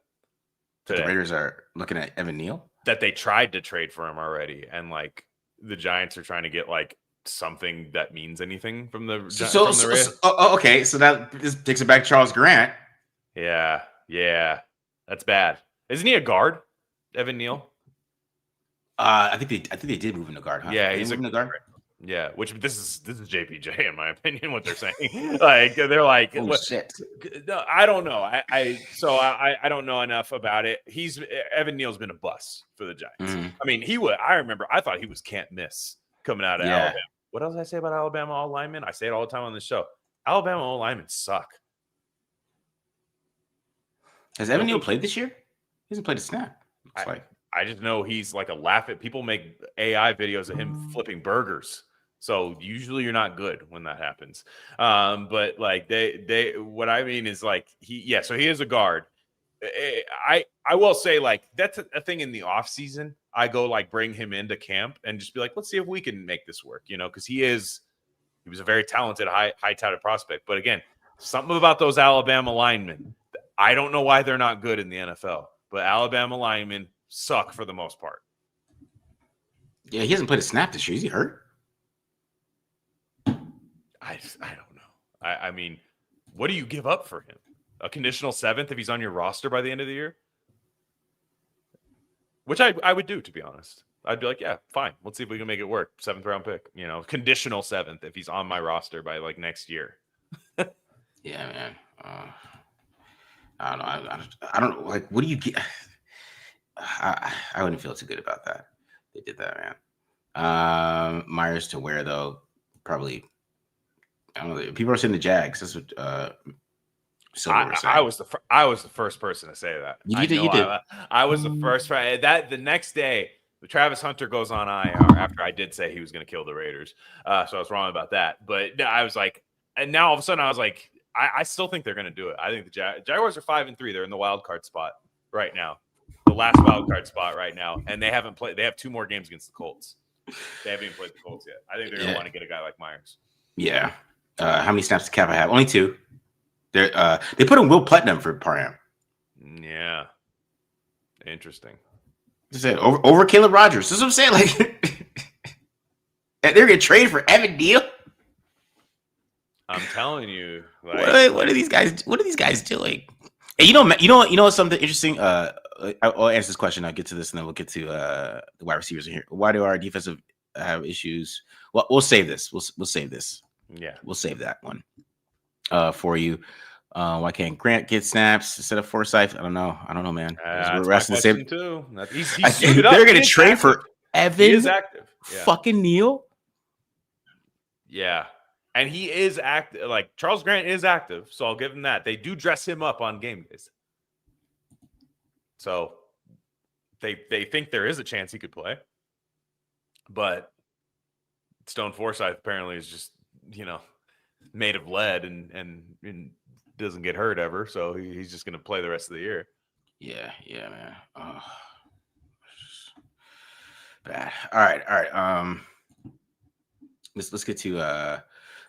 The Raiders are looking at Evan Neal. That they tried to trade for him already, and like the Giants are trying to get like something that means anything from the. Okay, so that this takes it back to Charles Grant. Yeah, that's bad. Isn't he a guard, Evan Neal? I think they did move him to guard. Huh? Yeah, he's a guard. Yeah, which this is JPJ in my opinion. What they're saying, like they're like, oh shit. No, I don't know. I don't know enough about it. Evan Neal's been a bust for the Giants. Mm-hmm. I mean, I thought he was can't miss coming out of Alabama. What else did I say about Alabama all linemen? I say it all the time on the show. Alabama all linemen suck. Has Evan Neal played this year? He hasn't played a snap. I just know he's like a laugh at people make AI videos of him flipping burgers. So usually you're not good when that happens. But like what I mean is like so he is a guard. I will say like that's a thing in the off season. I go like bring him into camp and just be like, let's see if we can make this work, because he was a very talented, high touted prospect. But again, something about those Alabama linemen. I don't know why they're not good in the NFL, but Alabama linemen suck for the most part. Yeah, he hasn't played a snap this year. Is he hurt? I don't know. I mean, what do you give up for him? A conditional 7th if he's on your roster by the end of the year? Which I would do, to be honest. I'd be like, yeah, fine. Let's see if we can make it work. 7th round pick, conditional 7th if he's on my roster by like next year. Yeah, man. I don't know. I don't know. Like, what do you get? I wouldn't feel too good about that. They did that, man. Myers to where though? Probably. I don't know. People are saying the Jags. That's what I was the first person to say that. You did. I was the first. That the next day, Travis Hunter goes on IR after I did say he was going to kill the Raiders. So I was wrong about that. But I was like, and now all of a sudden I was like, I still think they're going to do it. I think the Jaguars are 5-3. They're in the wild card spot right now, the last wild card spot right now, and they haven't played. They have 2 more games against the Colts. They haven't even played the Colts yet. I think they're going to want to get a guy like Myers. Yeah. How many snaps does Cap have? Only 2. They put in Will Putnam for Parham. Yeah. Interesting. Just said over Caleb Rogers. That's what I'm saying. Like they're gonna trade for Evan Neal. I'm telling you. Like, what are these guys? What are these guys doing? Hey, you know something interesting. I'll answer this question. I'll get to this, and then we'll get to the wide receivers in here. Why do our defensive have issues? Well, we'll save this. We'll save this. Yeah, we'll save that one for you. Why can't Grant get snaps instead of Forsyth? I don't know, man. We're resting the same too. They're going to trade for Evan. He is active. Fucking Neal. Yeah, and he is active. Like Charles Grant is active, so I'll give him that. They do dress him up on game days, so they think there is a chance he could play. But Stone Forsyth apparently is just made of lead and doesn't get hurt ever, so he's just going to play the rest of the year. Yeah, man. Oh, bad. All right. Let's get to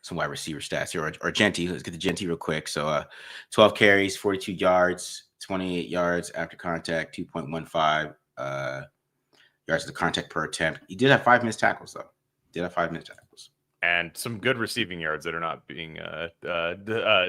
some wide receiver stats here. Or Genty. Let's get to Genty real quick. So 12 carries, 42 yards, 28 yards after contact, 2.15 yards to the contact per attempt. He did have 5 missed tackles though. And and some good receiving yards that are not being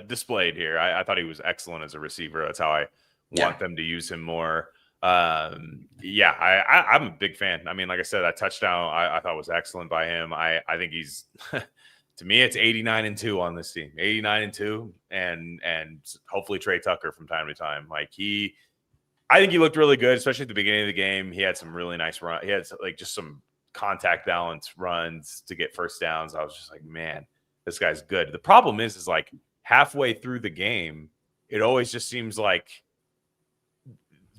displayed here. I thought he was excellent as a receiver. That's how I want them to use him more. I'm a big fan. I mean, like I said, that touchdown I thought was excellent by him. I think he's to me, it's 89-2 on this team, 89-2, and hopefully Trey Tucker from time to time. Like I think he looked really good, especially at the beginning of the game. He had some really nice run. He had like just some contact balance runs to get first downs. I was just like, man, this guy's good. The problem is like halfway through the game, it always just seems like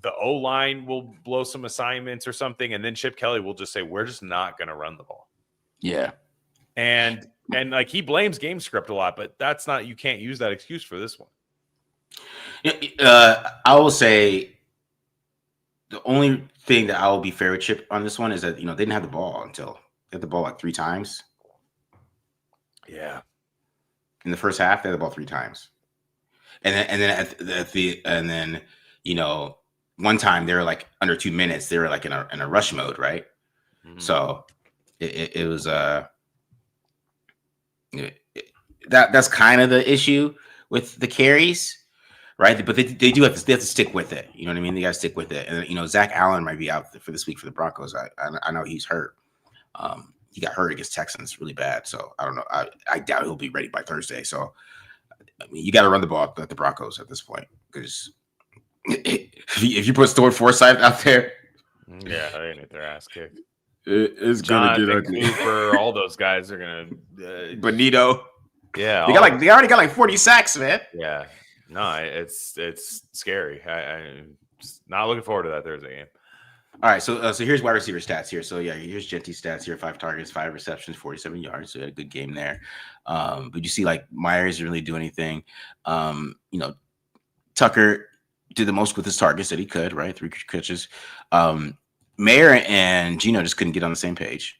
the O-line will blow some assignments or something, and then Chip Kelly will just say, we're just not going to run the ball. Yeah. And like he blames game script a lot, but that's not, you can't use that excuse for this one. I will say the only thing that I will be fair with Chip on this one is that, they didn't have the ball until they had the ball like 3 times. Yeah. In the first half, they had the ball 3 times. And then one time they were like under 2 minutes, they were like in a rush mode, right? Mm-hmm. So it was that's kind of the issue with the carries, right? But they do have to stick with it. You know what I mean? They got to stick with it. And Zach Allen might be out for this week for the Broncos. I know he's hurt. He got hurt against Texans really bad. So I don't know. I doubt he'll be ready by Thursday. So I mean, you got to run the ball at the Broncos at this point, because if you put Stuart Forsythe out there, yeah, they're gonna get their ass kicked. It's gonna get ugly. Cooper, all those guys are gonna. Bonito. Yeah, they already got like 40 sacks, man. Yeah, no, it's scary. I'm not looking forward to that Thursday game. All right, so here's wide receiver stats here. So yeah, here's Genty's stats here: 5 targets, 5 receptions, 47 yards. So he had a good game there. But you see, like Myers didn't really do anything. Tucker did the most with his targets that he could, right? 3 catches. Mayer and Geno just couldn't get on the same page,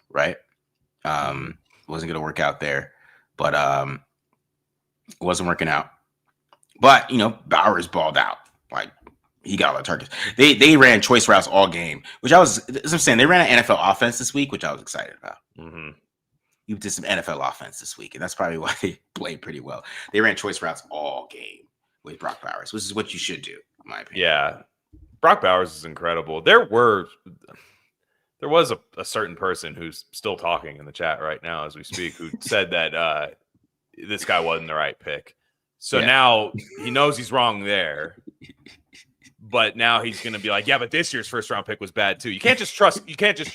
right? Wasn't going to work out there, but it wasn't working out. But Bowers balled out, like he got a lot of targets. They ran choice routes all game, which as I'm saying, they ran an NFL offense this week, which I was excited about. Mm-hmm. You did some NFL offense this week, and that's probably why they played pretty well. They ran choice routes all game with Brock Bowers, which is what you should do, in my opinion. Yeah. Brock Bowers is incredible. There was a certain person who's still talking in the chat right now as we speak, who said that this guy wasn't the right pick. So now he knows he's wrong there, but now he's going to be like, yeah, but this year's first round pick was bad too. You can't just trust Glen. You can't just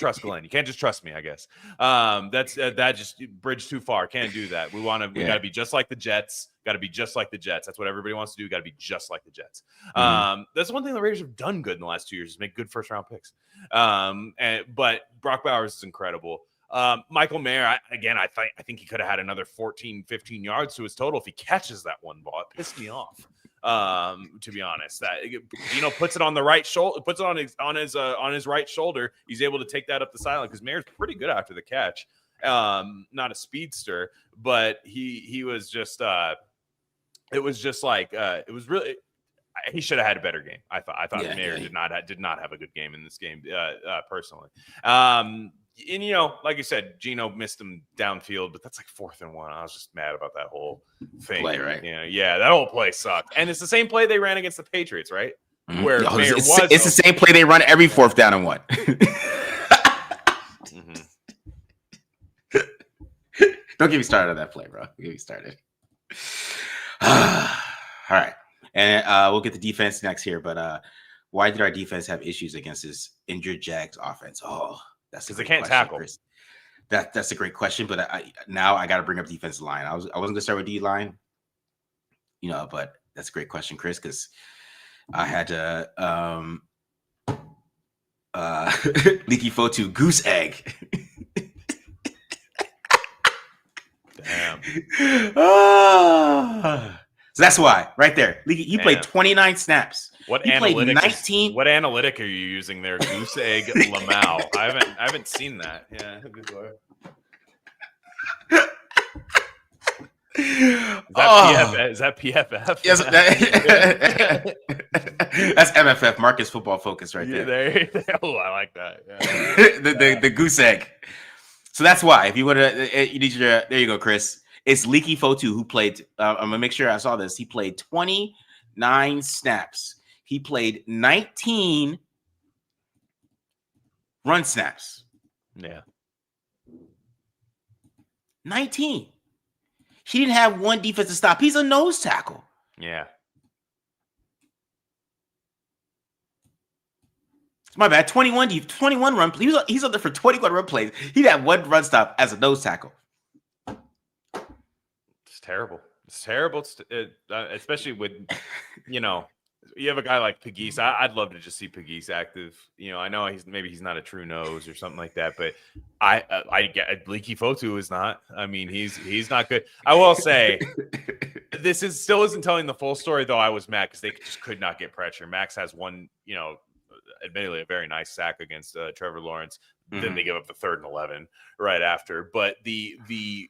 trust me, I guess. That just bridged too far. Can't do that. We got to be just like the Jets. Got to be just like the Jets. That's what everybody wants to do. Got to be just like the Jets. Mm-hmm. That's one thing the Raiders have done good in the last 2 years, is make good first round picks. But Brock Bowers is incredible. Michael Mayer, I think he could have had another 14, 15 yards to his total if he catches that one ball. It pissed me off, to be honest. That puts it on the right shoulder, puts it on his right shoulder. He's able to take that up the sideline because Mayer's pretty good after the catch. Not a speedster, but he was just. It was just like it was really. He should have had a better game. I thought Mayer did not have a good game in this game personally. And like I said, Geno missed him downfield, but that's like 4th and 1. I was just mad about that whole thing. Play, right? Yeah, that whole play sucked. And it's the same play they ran against the Patriots, right? Mm-hmm. Where Mayer it's the same play they run every 4th down and 1. Mm-hmm. Don't get me started on that play, bro. Get me started. All right. And we'll get the defense next here. But why did our defense have issues against this injured Jags offense? Oh, that's because they can't tackle. Chris. That's a great question. But now I got to bring up defensive line. I wasn't going to start with D line, but that's a great question, Chris, because I had to Leaky Fotu goose egg. Damn. So that's why, right there. He played 29 snaps. What analytic are you using there? Goose egg Lamau. I haven't seen that. Yeah. Is that PFF? Yes. That's MFF, Marcus Football Focus, right there. Oh, I like that. Yeah. the goose egg. So that's why. If you want to, you need your. There you go, Chris. It's Leaky Fotu who played. I'm gonna make sure I saw this. He played 29 snaps. He played 19 run snaps. Yeah. 19. He didn't have one defensive stop. He's a nose tackle. Yeah. My bad. 21 run. He's up there for 21 run plays. He had one run stop as a nose tackle. It's terrible. It's terrible. Especially with, you have a guy like Pegues. I'd love to just see Pegues active. I know he's not a true nose or something like that, but I get Leaky Fotu is not. I mean, he's not good. I will say this still isn't telling the full story though. I was mad because they just could not get pressure. Max has one, admittedly a very nice sack against Trevor Lawrence. Then they give up the 3rd and 11 right after. But they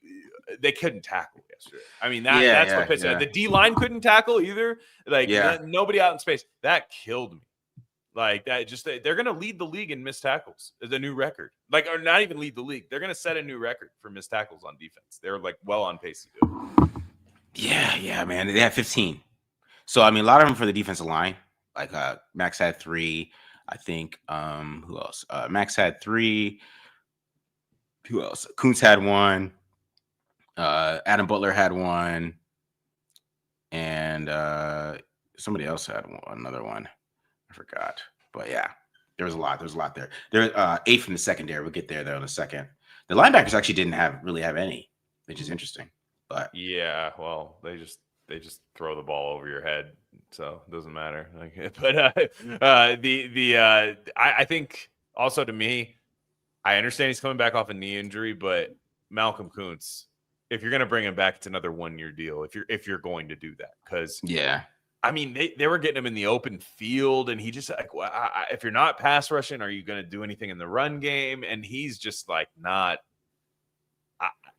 couldn't tackle yesterday. I mean, that's what pissed me. The D line couldn't tackle either. Nobody out in space. That killed me. Like that, they're going to lead the league in missed tackles. Is a new record. Or not even lead the league. They're going to set a new record for missed tackles on defense. They're well on pace to do it. Yeah, man. They have 15. So I mean, a lot of them for the defensive line. Max had 3. I think who else? Max had 3. Who else? Kuntz had 1. Adam Butler had 1. And somebody else had another one. I forgot. But yeah, there was a lot. There's a lot there. There 8 from the secondary. We'll get there though in a second. The linebackers actually didn't really have any, which is interesting. But yeah, well, they just throw the ball over your head, so it doesn't matter. I think also to me, I understand he's coming back off a knee injury, but Malcolm Kuntz, if you're going to bring him back, it's another 1-year deal. If you're going to do that, because I mean they were getting him in the open field, and he just if you're not pass rushing, are you going to do anything in the run game? And he's just not.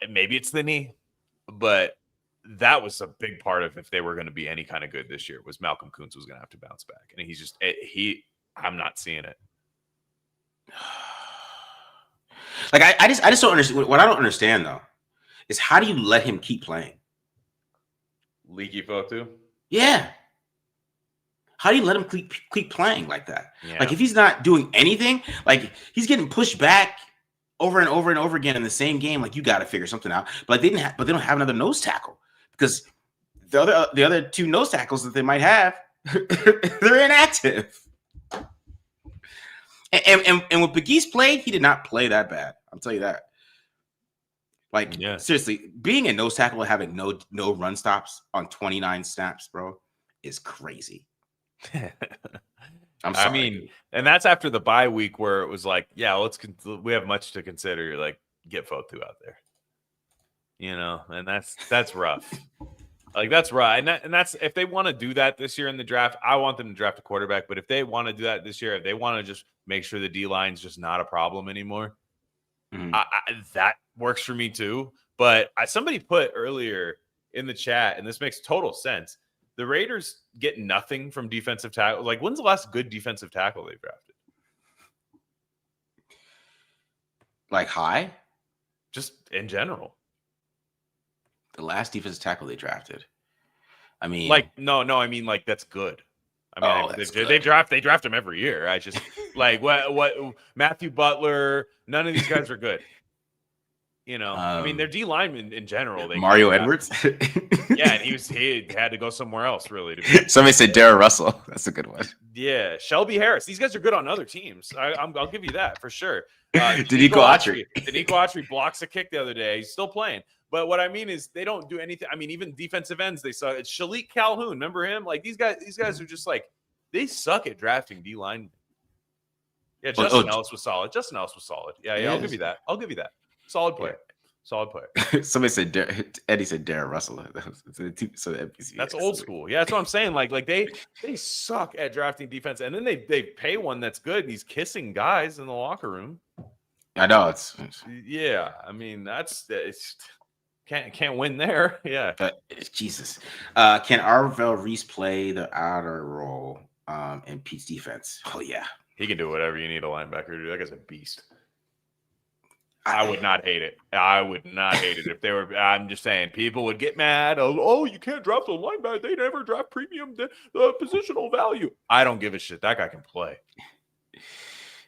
Maybe it's the knee. But that was a big part of if they were going to be any kind of good this year was Malcolm Kuntz was going to have to bounce back. And he's just I'm not seeing it. I just don't understand. What I don't understand though is how do you let him keep playing? Leaky Fotu? Yeah. How do you let him keep playing like that? Yeah. If he's not doing anything, he's getting pushed back over and over and over again in the same game, you got to figure something out. But they don't have another nose tackle because the other 2 nose tackles that they might have, they're inactive. And when Pegues played, he did not play that bad. I'll tell you that. Seriously, being a nose tackle and having no run stops on 29 snaps, bro, is crazy. I'm sorry. I mean, and that's after the bye week where it was we have much to consider. You're get Fotu out there, and that's rough. That's right. And that's if they want to do that this year in the draft, I want them to draft a quarterback. But if they want to do that this year, if they want to just make sure the D line's just not a problem anymore, that works for me too. But somebody put earlier in the chat, and this makes total sense. The Raiders get nothing from defensive tackle. When's the last good defensive tackle they drafted? High? Just in general. The last defensive tackle they drafted. I mean, no. I mean, that's good. I mean, they draft them every year. I just what Matthew Butler. None of these guys are good. I mean, their D linemen in general. Mario Edwards. Yeah, and he had to go somewhere else, really. Somebody said Darrell Russell. That's a good one. Yeah, Shelby Harris. These guys are good on other teams. I'll give you that for sure. Danico Autry blocks a kick the other day. He's still playing. But what I mean is they don't do anything. I mean, even defensive ends, they suck. It's Shalik Calhoun. Remember him? These guys are just they suck at drafting D line. Yeah, Justin Ellis was solid. Yeah, I'll give you that. Solid player. Solid player. Somebody said Eddie said Darrell Russell. That's old school. Yeah, that's what I'm saying. They suck at drafting defense, and then they pay one that's good, and he's kissing guys in the locker room. I know it's yeah. I mean, it's can't win there. Yeah. Jesus. Can Arvell Reese play the outer role in Pete's defense? Oh yeah. He can do whatever you need a linebacker to do. That guy's a beast. I would not hate it. I would not hate it if they were. I'm just saying, people would get mad. Oh, you can't draft a linebacker. They never draft premium positional value. I don't give a shit. That guy can play.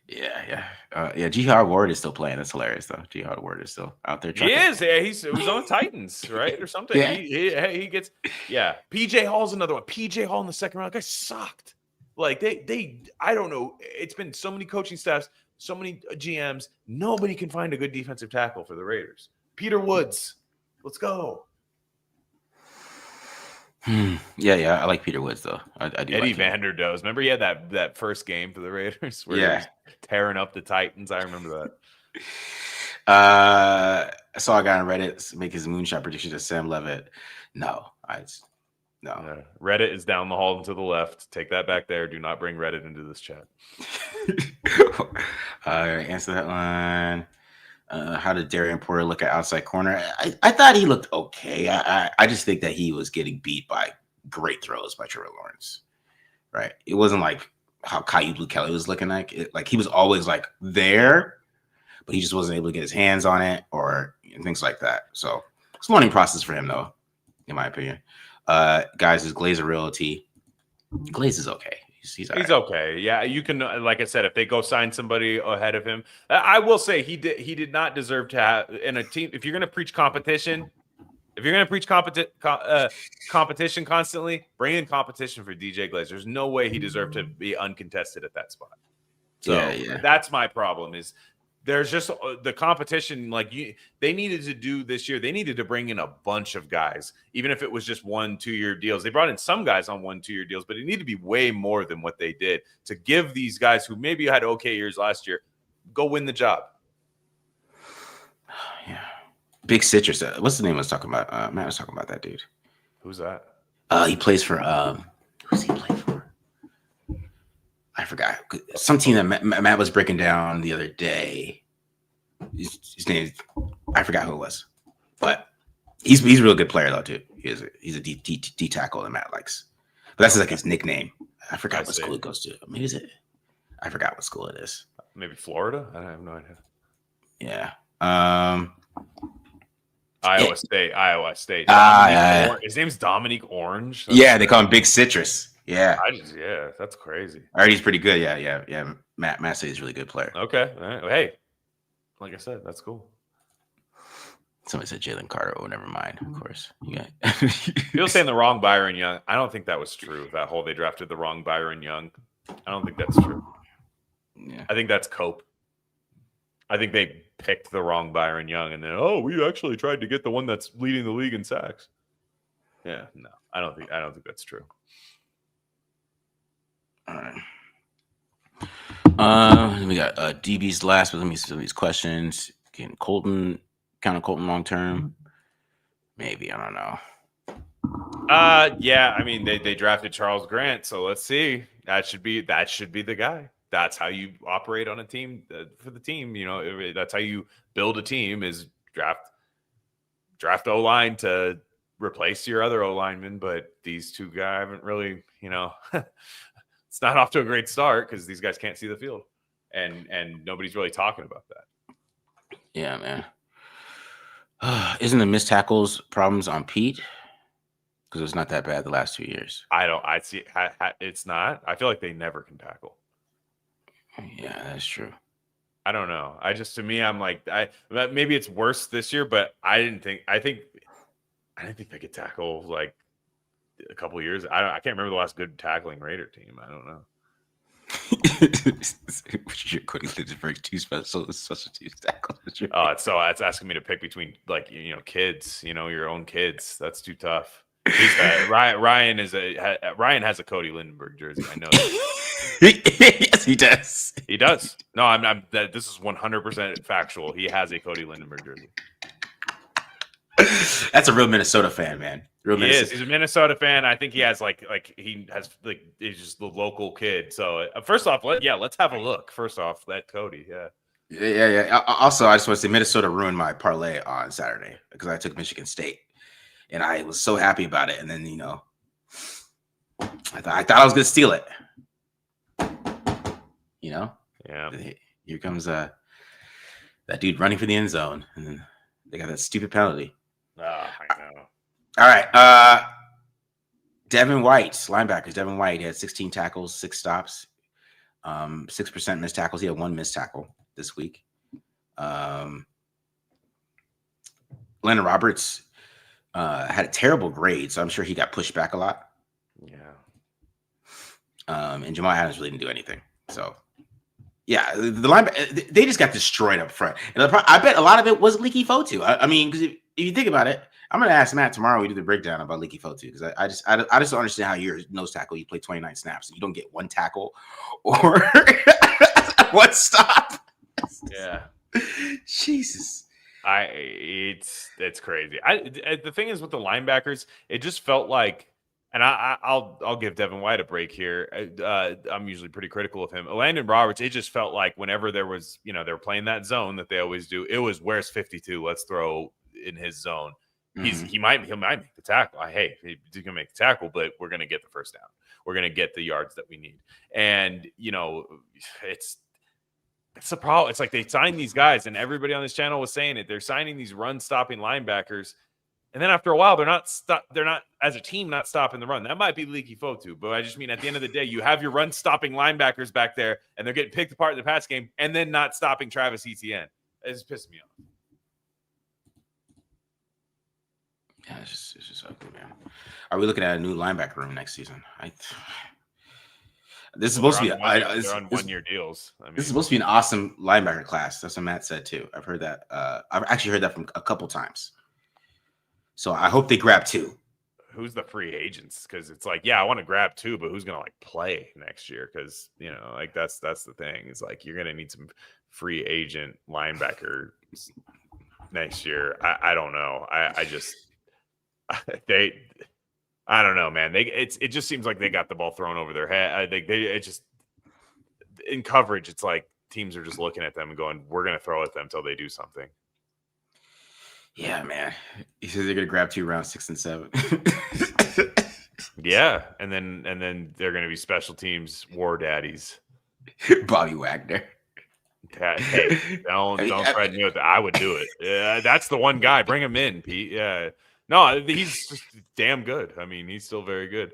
Yeah. G. Howard Ward is still playing. That's hilarious, though. G. Howard Ward is still out there. He is. Yeah, he was on the Titans, right, or something. Yeah. He gets. Yeah. PJ Hall's another one. PJ Hall in the second round. Guy sucked. Like they. I don't know. It's been so many coaching staffs, so many GMs. Nobody can find a good defensive tackle for the Raiders. Peter Woods. Let's go. Yeah. I like Peter Woods, though. I do. Eddie like Vander Does. Remember he had that first game for the Raiders where he was tearing up the Titans. I remember that. I saw a guy on Reddit make his moonshot prediction to Sam Levitt. No. Yeah. Reddit is down the hall and to the left. Take that back there. Do not bring Reddit into this chat. Answer that one. How did Darian Porter look at outside corner? I thought he looked okay. I just think that he was getting beat by great throws by Trevor Lawrence. Right? It wasn't like how Caillou Blue Kelly was looking like. Like he was always like there, but he just wasn't able to get his hands on it or things like that. So it's a learning process for him, though, in my opinion. Guys, is Glaze a realty? Glaze is okay. He's right. Okay. Yeah, you can. Like I said, if they go sign somebody ahead of him, I will say he did not deserve to have in a team. If you're going to preach competition, competition constantly, bring in competition for DJ Glaze. There's no way he deserved to be uncontested at that spot. So that's my problem. Is there's just the competition they needed to do this year. They needed to bring in a bunch of guys, even if it was just 1-2 year deals. They brought in some guys on 1-2 year deals, but it needed to be way more than what they did to give these guys who maybe had okay years last year go win the job. Yeah. Big Citrus. What's the name I was talking about? Matt was talking about that dude. Who's that? He plays for who's he play for? I forgot. Some team that Matt was breaking down the other day. His name, I forgot who it was, but he's a real good player though too. He's a D tackle that Matt likes, but that's like his nickname. I forgot what school it goes to. Maybe is it? I forgot what school it is. Maybe Florida. I have no idea. Yeah. Iowa State. His name's Dominique Orange. They call him Big Citrus. Yeah. That's crazy. I heard he's pretty good. Yeah. Matt says he's a really good player. Okay. All right. Hey, like I said, that's cool. Somebody said Jalen Carter. Oh, never mind. Of course. People saying the wrong Byron Young. I don't think that was true. That whole they drafted the wrong Byron Young. I don't think that's true. Yeah. I think that's Cope. I think they picked the wrong Byron Young, and then we actually tried to get the one that's leading the league in sacks. Yeah, no, I don't think that's true. All right. We got DB's last, but let me see these questions. Can Colton long term? Maybe, I don't know. Yeah, I mean they drafted Charles Grant, so let's see. That should be the guy. That's how you operate on a team for the team. That's how you build a team is draft O-line to replace your other O-lineman. But these two guys haven't really, it's not off to a great start because these guys can't see the field, and nobody's really talking about that. Yeah, man. Isn't the missed tackles problems on Pete? Because it's not that bad the last 2 years. I see. It's not. I feel like they never can tackle. Yeah, that's true. I don't know. To me, I'm like, maybe it's worse this year, but I didn't think they could tackle like a couple of years. I can't remember the last good tackling Raider team. I don't know. You're Cody Lindbergh, two substitute tackles. It's asking me to pick between kids, your own kids. That's too tough. Ryan has a Cody Lindbergh jersey. I know that. Yes, he does. He does. No, this is 100% factual. He has a Cody Lindbergh jersey. That's a real Minnesota fan, man. He's a Minnesota fan. I think he has he's just the local kid. So first off, let's have a look. First off, that Cody, yeah. Also, I just want to say Minnesota ruined my parlay on Saturday because I took Michigan State, and I was so happy about it. And then I thought I was gonna steal it. Yeah. Here comes That dude running for the end zone, and then they got that stupid penalty. I know. All right. Devin White, linebackers. Devin White had 16 tackles, 6 stops, 6% missed tackles. He had 1 missed tackle this week. Glenn Roberts had a terrible grade, so I'm sure he got pushed back a lot. Yeah. And Jamal Adams really didn't do anything. So, yeah, the linebacker, they just got destroyed up front. And I bet a lot of it was Leaky Fotu. I mean, because if you think about it, I'm going to ask Matt tomorrow when we do the breakdown about Leaky Fotu, because I just don't understand how you're nose tackle. You play 29 snaps. You don't get 1 tackle or 1 stop. Yeah. Jesus. It's crazy. The thing is with the linebackers, it just felt like, and I'll give Devin White a break here. I'm usually pretty critical of him. Landon Roberts, it just felt like whenever there was, they were playing that zone that they always do. It was, where's 52? Let's throw in his zone. He might make the tackle. He's gonna make the tackle, but we're gonna get the first down. We're gonna get the yards that we need. And it's the problem. It's like they signed these guys, and everybody on this channel was saying it. They're signing these run-stopping linebackers, and then after a while, they're not as a team not stopping the run. That might be Leaky Fotu, but I just mean at the end of the day, you have your run-stopping linebackers back there, and they're getting picked apart in the pass game, and then not stopping Travis Etienne. It's pissing me off. Yeah, it's just ugly, man. Are we looking at a new linebacker room next season? This is supposed to be they're on 1-year deals. I mean, this is supposed to be an awesome linebacker class. That's what Matt said too. I've heard that. I've actually heard that from a couple times. So I hope they grab 2. Who's the free agents? Because it's like, yeah, I want to grab 2, but who's gonna play next year? Because that's the thing. It's like you're gonna need some free agent linebacker next year. I don't know. I just I don't know, man. It just seems like they got the ball thrown over their head. I think it just in coverage, it's like teams are just looking at them and going, "We're going to throw at them until they do something." Yeah, man. He says they're going to grab 2 rounds 6 and 7. Yeah, and then they're going to be special teams war daddies. Bobby Wagner. Hey, don't try to do it. I would do it. Yeah, that's the one guy. Bring him in, Pete. Yeah. No, he's just damn good. I mean, he's still very good.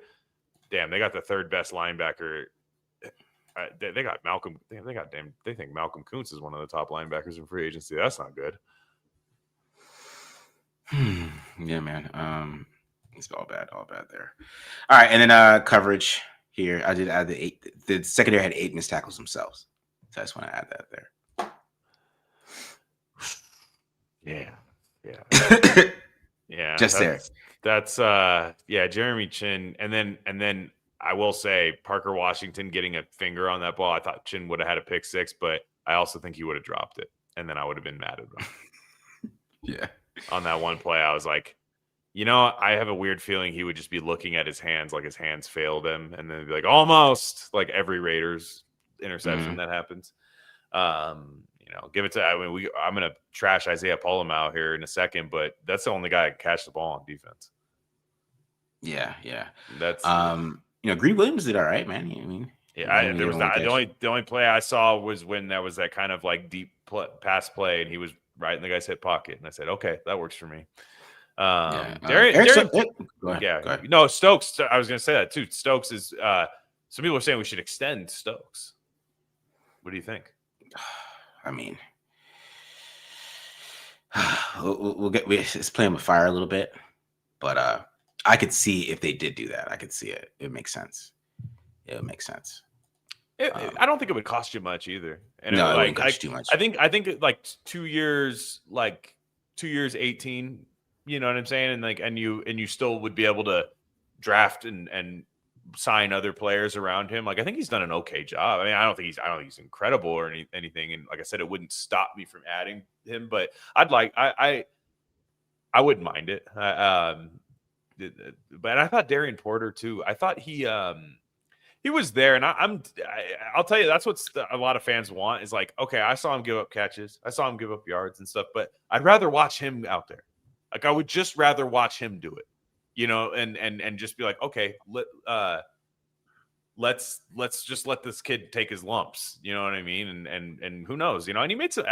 Damn, they got the 3rd best linebacker. They got Malcolm. They think Malcolm Kuntz is one of the top linebackers in free agency. That's not good. Yeah, man. It's all bad there. All right, and then coverage here. I did add the secondary had 8 missed tackles themselves. So I just want to add that there. Yeah. Yeah, just there. That's Jeremy Chin, and then I will say Parker Washington getting a finger on that ball. I thought Chin would have had a pick 6, but I also think he would have dropped it, and then I would have been mad at him. Yeah, on that one play, I was like, I have a weird feeling he would just be looking at his hands like his hands failed him, and then be like, almost, like every Raiders interception that happens. Give it to. I'm gonna trash Isaiah Polamau here in a second, but that's the only guy that can catch the ball on defense. Yeah. That's Green Williams did all right, man. There was not the only play I saw was when there was that kind of like deep pass play, and he was right in the guy's hip pocket, and I said, okay, that works for me. Go ahead. No, Stokes. I was gonna say that too. Stokes is. Some people are saying we should extend Stokes. What do you think? I mean, let's play him with fire a little bit, but I could see if they did do that. I could see it. It makes sense. It would make sense. I don't think it would cost you much either. And no, it wouldn't cost too much. I think like 2 years, 18. You know what I'm saying? And you still would be able to draft and sign other players around him. Like, I think he's done an okay job. I mean, I don't think he's incredible or anything. And like I said, it wouldn't stop me from adding him, but I wouldn't mind it. But I thought Darian Porter too. I thought he was there, and I'll tell you, that's what a lot of fans want is like, okay, I saw him give up catches. I saw him give up yards and stuff, but I'd rather watch him out there. Like, I would just rather watch him do it. And just be like, okay, let's just let this kid take his lumps. You know what I mean? And who knows? And he made some.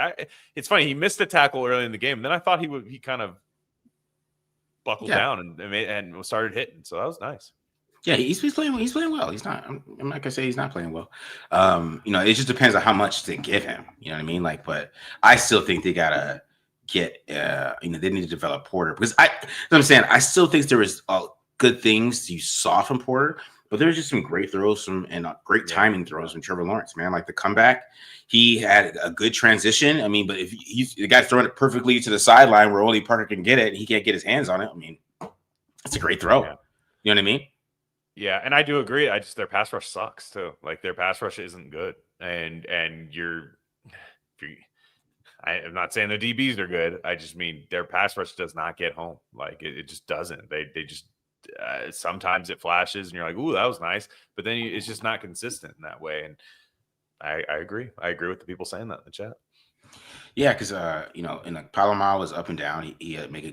It's funny. He missed a tackle early in the game, and then I thought he kind of buckled down and started hitting. So that was nice. Yeah, he's playing. He's playing well. He's not. I'm not gonna say he's not playing well. It just depends on how much to give him. You know what I mean? Like, but I still think they gotta get. They need to develop Porter because I'm saying I still think there is good things you saw from Porter, but there's just some great throws and great timing throws from Trevor Lawrence. Man, like the comeback, he had a good transition. I mean, but if the guy's throwing it perfectly to the sideline where only Parker can get it, and he can't get his hands on it. I mean, it's a great throw. Yeah. You know what I mean? Yeah, and I do agree. Their pass rush sucks too. Like their pass rush isn't good, and I'm not saying the DBs are good. I just mean their pass rush does not get home. Like it just doesn't. They just sometimes it flashes, and you're like, "Ooh, that was nice," but then it's just not consistent in that way. And I agree. I agree with the people saying that in the chat. Yeah, because Palomar was up and down. He'll make a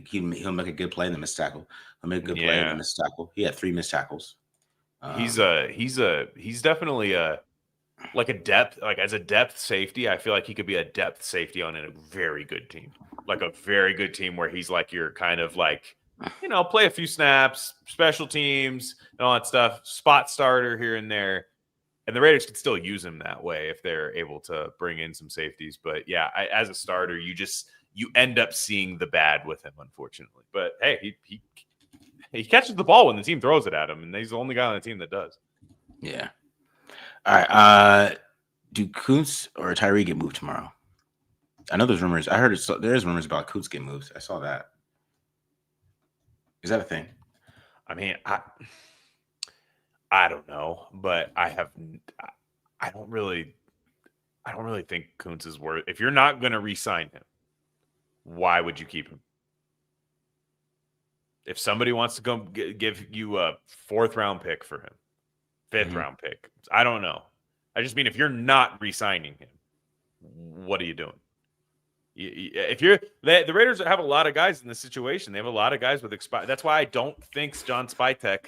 good play in the missed tackle. He'll make a good play in the missed tackle. He had 3 missed tackles. He's definitely a depth, like as a depth safety. I feel like he could be a depth safety on a very good team, like a very good team where he's like your kind of like, play a few snaps, special teams and all that stuff, spot starter here and there. And the Raiders could still use him that way if they're able to bring in some safeties. But yeah, as a starter, you end up seeing the bad with him, unfortunately. But hey, he catches the ball when the team throws it at him, and he's the only guy on the team that does. Yeah. All right. Do Kuntz or Tyree get moved tomorrow? I know there's rumors. I heard there's rumors about Kuntz getting moved. I saw that. Is that a thing? I mean, I don't know, but I don't really think Kuntz is worth. If you're not going to re-sign him, why would you keep him? If somebody wants to go give you a 4th round pick for him, 5th round pick, I don't know. I just mean if you're not re-signing him, what are you doing? If the Raiders have a lot of guys in this situation. They have a lot of guys with expire. That's why I don't think John Spytek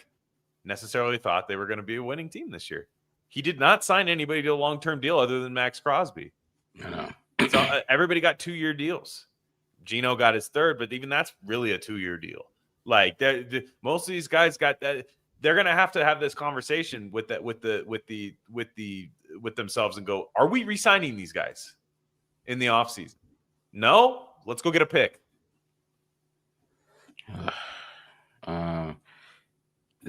necessarily thought they were going to be a winning team this year. He did not sign anybody to a long-term deal other than Max Crosby. I know. So everybody got 2-year deals. Gino got his 3rd, but even that's really a 2-year deal. Like most of these guys got that. They're gonna have to have this conversation with themselves and go, are we re-signing these guys in the offseason? No, let's go get a pick. The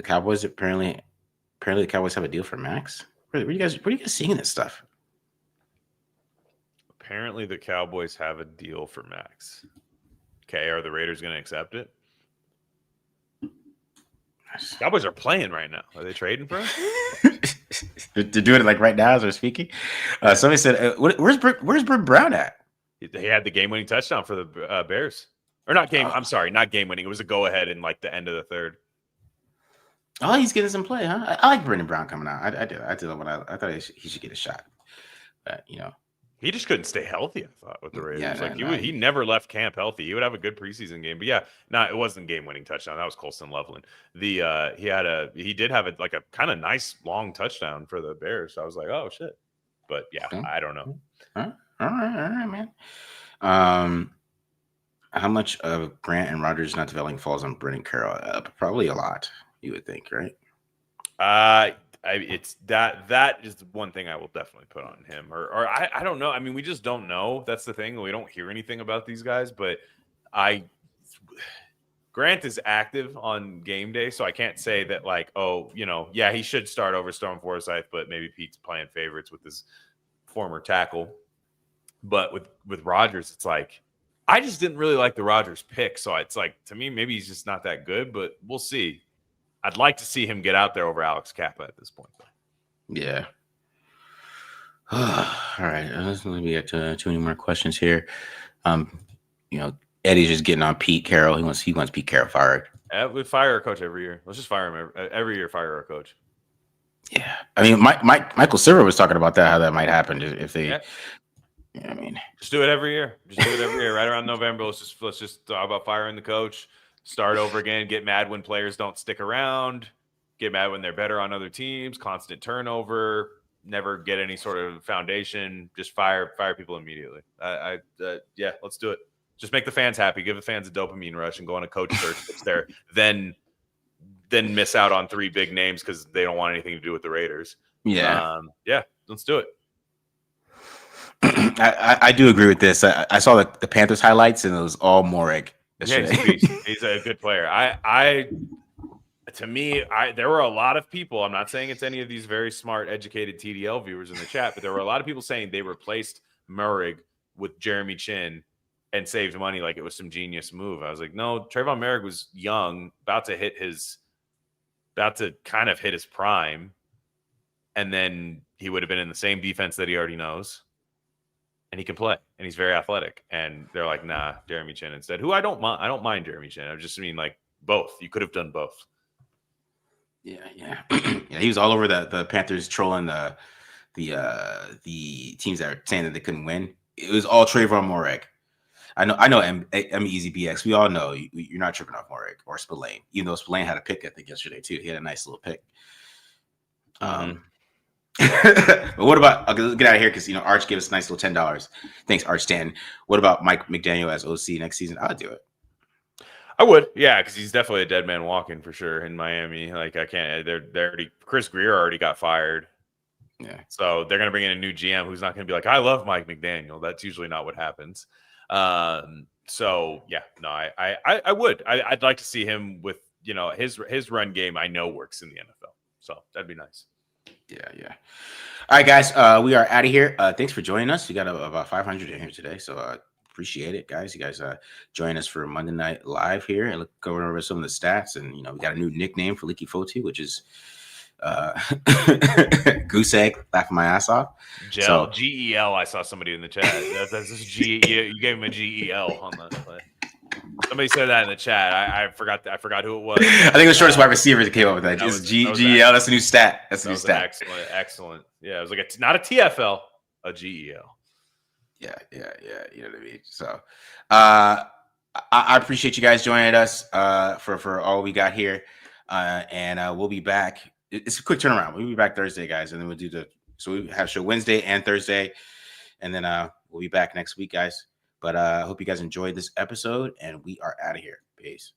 Cowboys apparently the Cowboys have a deal for Max. Where are you guys seeing this stuff? Apparently the Cowboys have a deal for Max. Okay, are the Raiders going to accept it? Cowboys are playing right now. Are they trading for him? They're doing it like right now as we're speaking. Somebody said, "Where's Brent Brown at?" He had the game-winning touchdown for the Bears, or not game. I'm sorry, not game-winning. It was a go-ahead in like the end of the 3rd. Oh, he's getting some play, huh? I like Brendan Brown coming out. I did. I thought he should get a shot, but he just couldn't stay healthy. I thought with the Raiders, Yeah, he never left camp healthy. He would have a good preseason game, but yeah, it wasn't game-winning touchdown. That was Colston Loveland. He did have a kind of nice long touchdown for the Bears. So I was like, oh shit, but yeah, I don't know. All right, man. How much of Grant and Rodgers not developing falls on Brendan Carroll? Probably a lot, you would think, right? It's that is one thing I will definitely put on him, or I don't know. I mean, we just don't know. That's the thing. We don't hear anything about these guys, but Grant is active on game day, so I can't say that he should start over Storm Forsythe, but maybe Pete's playing favorites with his former tackle. But with Rodgers, it's like I just didn't really like the Rodgers pick, so it's like to me maybe he's just not that good, but we'll see. I'd like to see him get out there over Alex Kappa at this point. Yeah. All right. Let's maybe get to too many more questions here. Eddie's just getting on Pete Carroll. He wants Pete Carroll fired. We fire our coach every year. Let's just fire him every year. Fire our coach. Yeah. I mean, Michael Silver was talking about that, how that might happen if they. Yeah. I mean, just do it every year. Right around November. Let's just talk about firing the coach. Start over again. Get mad when players don't stick around. get mad when they're better on other teams, constant turnover, never get any sort of foundation, just fire people immediately. Yeah, let's do it. Just make the fans happy, give the fans a dopamine rush, and go on a coach search that's there. Then miss out on 3 big names because they don't want anything to do with the Raiders. Yeah. Yeah, let's do it. I do agree with this. I saw the Panthers highlights, and it was all Moreg. Yeah, he's a good player. To me, there were a lot of people. I'm not saying it's any of these very smart, educated TDL viewers in the chat, but there were a lot of people saying they replaced Murray with Jeremy Chin and saved money like it was some genius move. I was like, no, Trayvon Merrick was young, about to kind of hit his prime, and then he would have been in the same defense that he already knows. And he can play, and he's very athletic. And they're like, nah, Jeremy Chin instead. Who I don't mind Jeremy Chin. I just mean like both. You could have done both. Yeah. Yeah, he was all over the Panthers trolling the teams that are saying that they couldn't win. It was all Trayvon Moreg. I know. Easy BX. We all know you're not tripping off Moreg or Spillane, even though Spillane had a pick, I think, yesterday too. He had a nice little pick. But what about? Let's get out of here because Arch gave us a nice little $10. Thanks, Arch Stan. What about Mike McDaniel as OC next season? I'll do it. I would, yeah, because he's definitely a dead man walking for sure in Miami. Like I can't. They're already. Chris Greer already got fired. Yeah. So they're gonna bring in a new GM who's not gonna be like, I love Mike McDaniel. That's usually not what happens. So yeah, no, I would. I'd like to see him with his run game. I know works in the NFL. So that'd be nice. Yeah. All right, guys. We are out of here. Thanks for joining us. We got about 500 in here today, so appreciate it, guys. You guys join us for Monday Night Live here and go over some of the stats. And we got a new nickname for Leaky Foti, which is Goose Egg, laughing my ass off. Gel, GEL. I saw somebody in the chat. That's G. You gave him a GEL on that play. Somebody said that in the chat. I forgot who it was. I think the shortest wide receiver that came up with that. Just GEL. That's a new stat. That's a new stat. Excellent. Yeah, it was like not a TFL, a GEL. Yeah. You know what I mean? So I appreciate you guys joining us for all we got here. And we'll be back. It's a quick turnaround. We'll be back Thursday, guys. And then we'll do so we have show Wednesday and Thursday. And then we'll be back next week, guys. But I hope you guys enjoyed this episode, and we are out of here. Peace.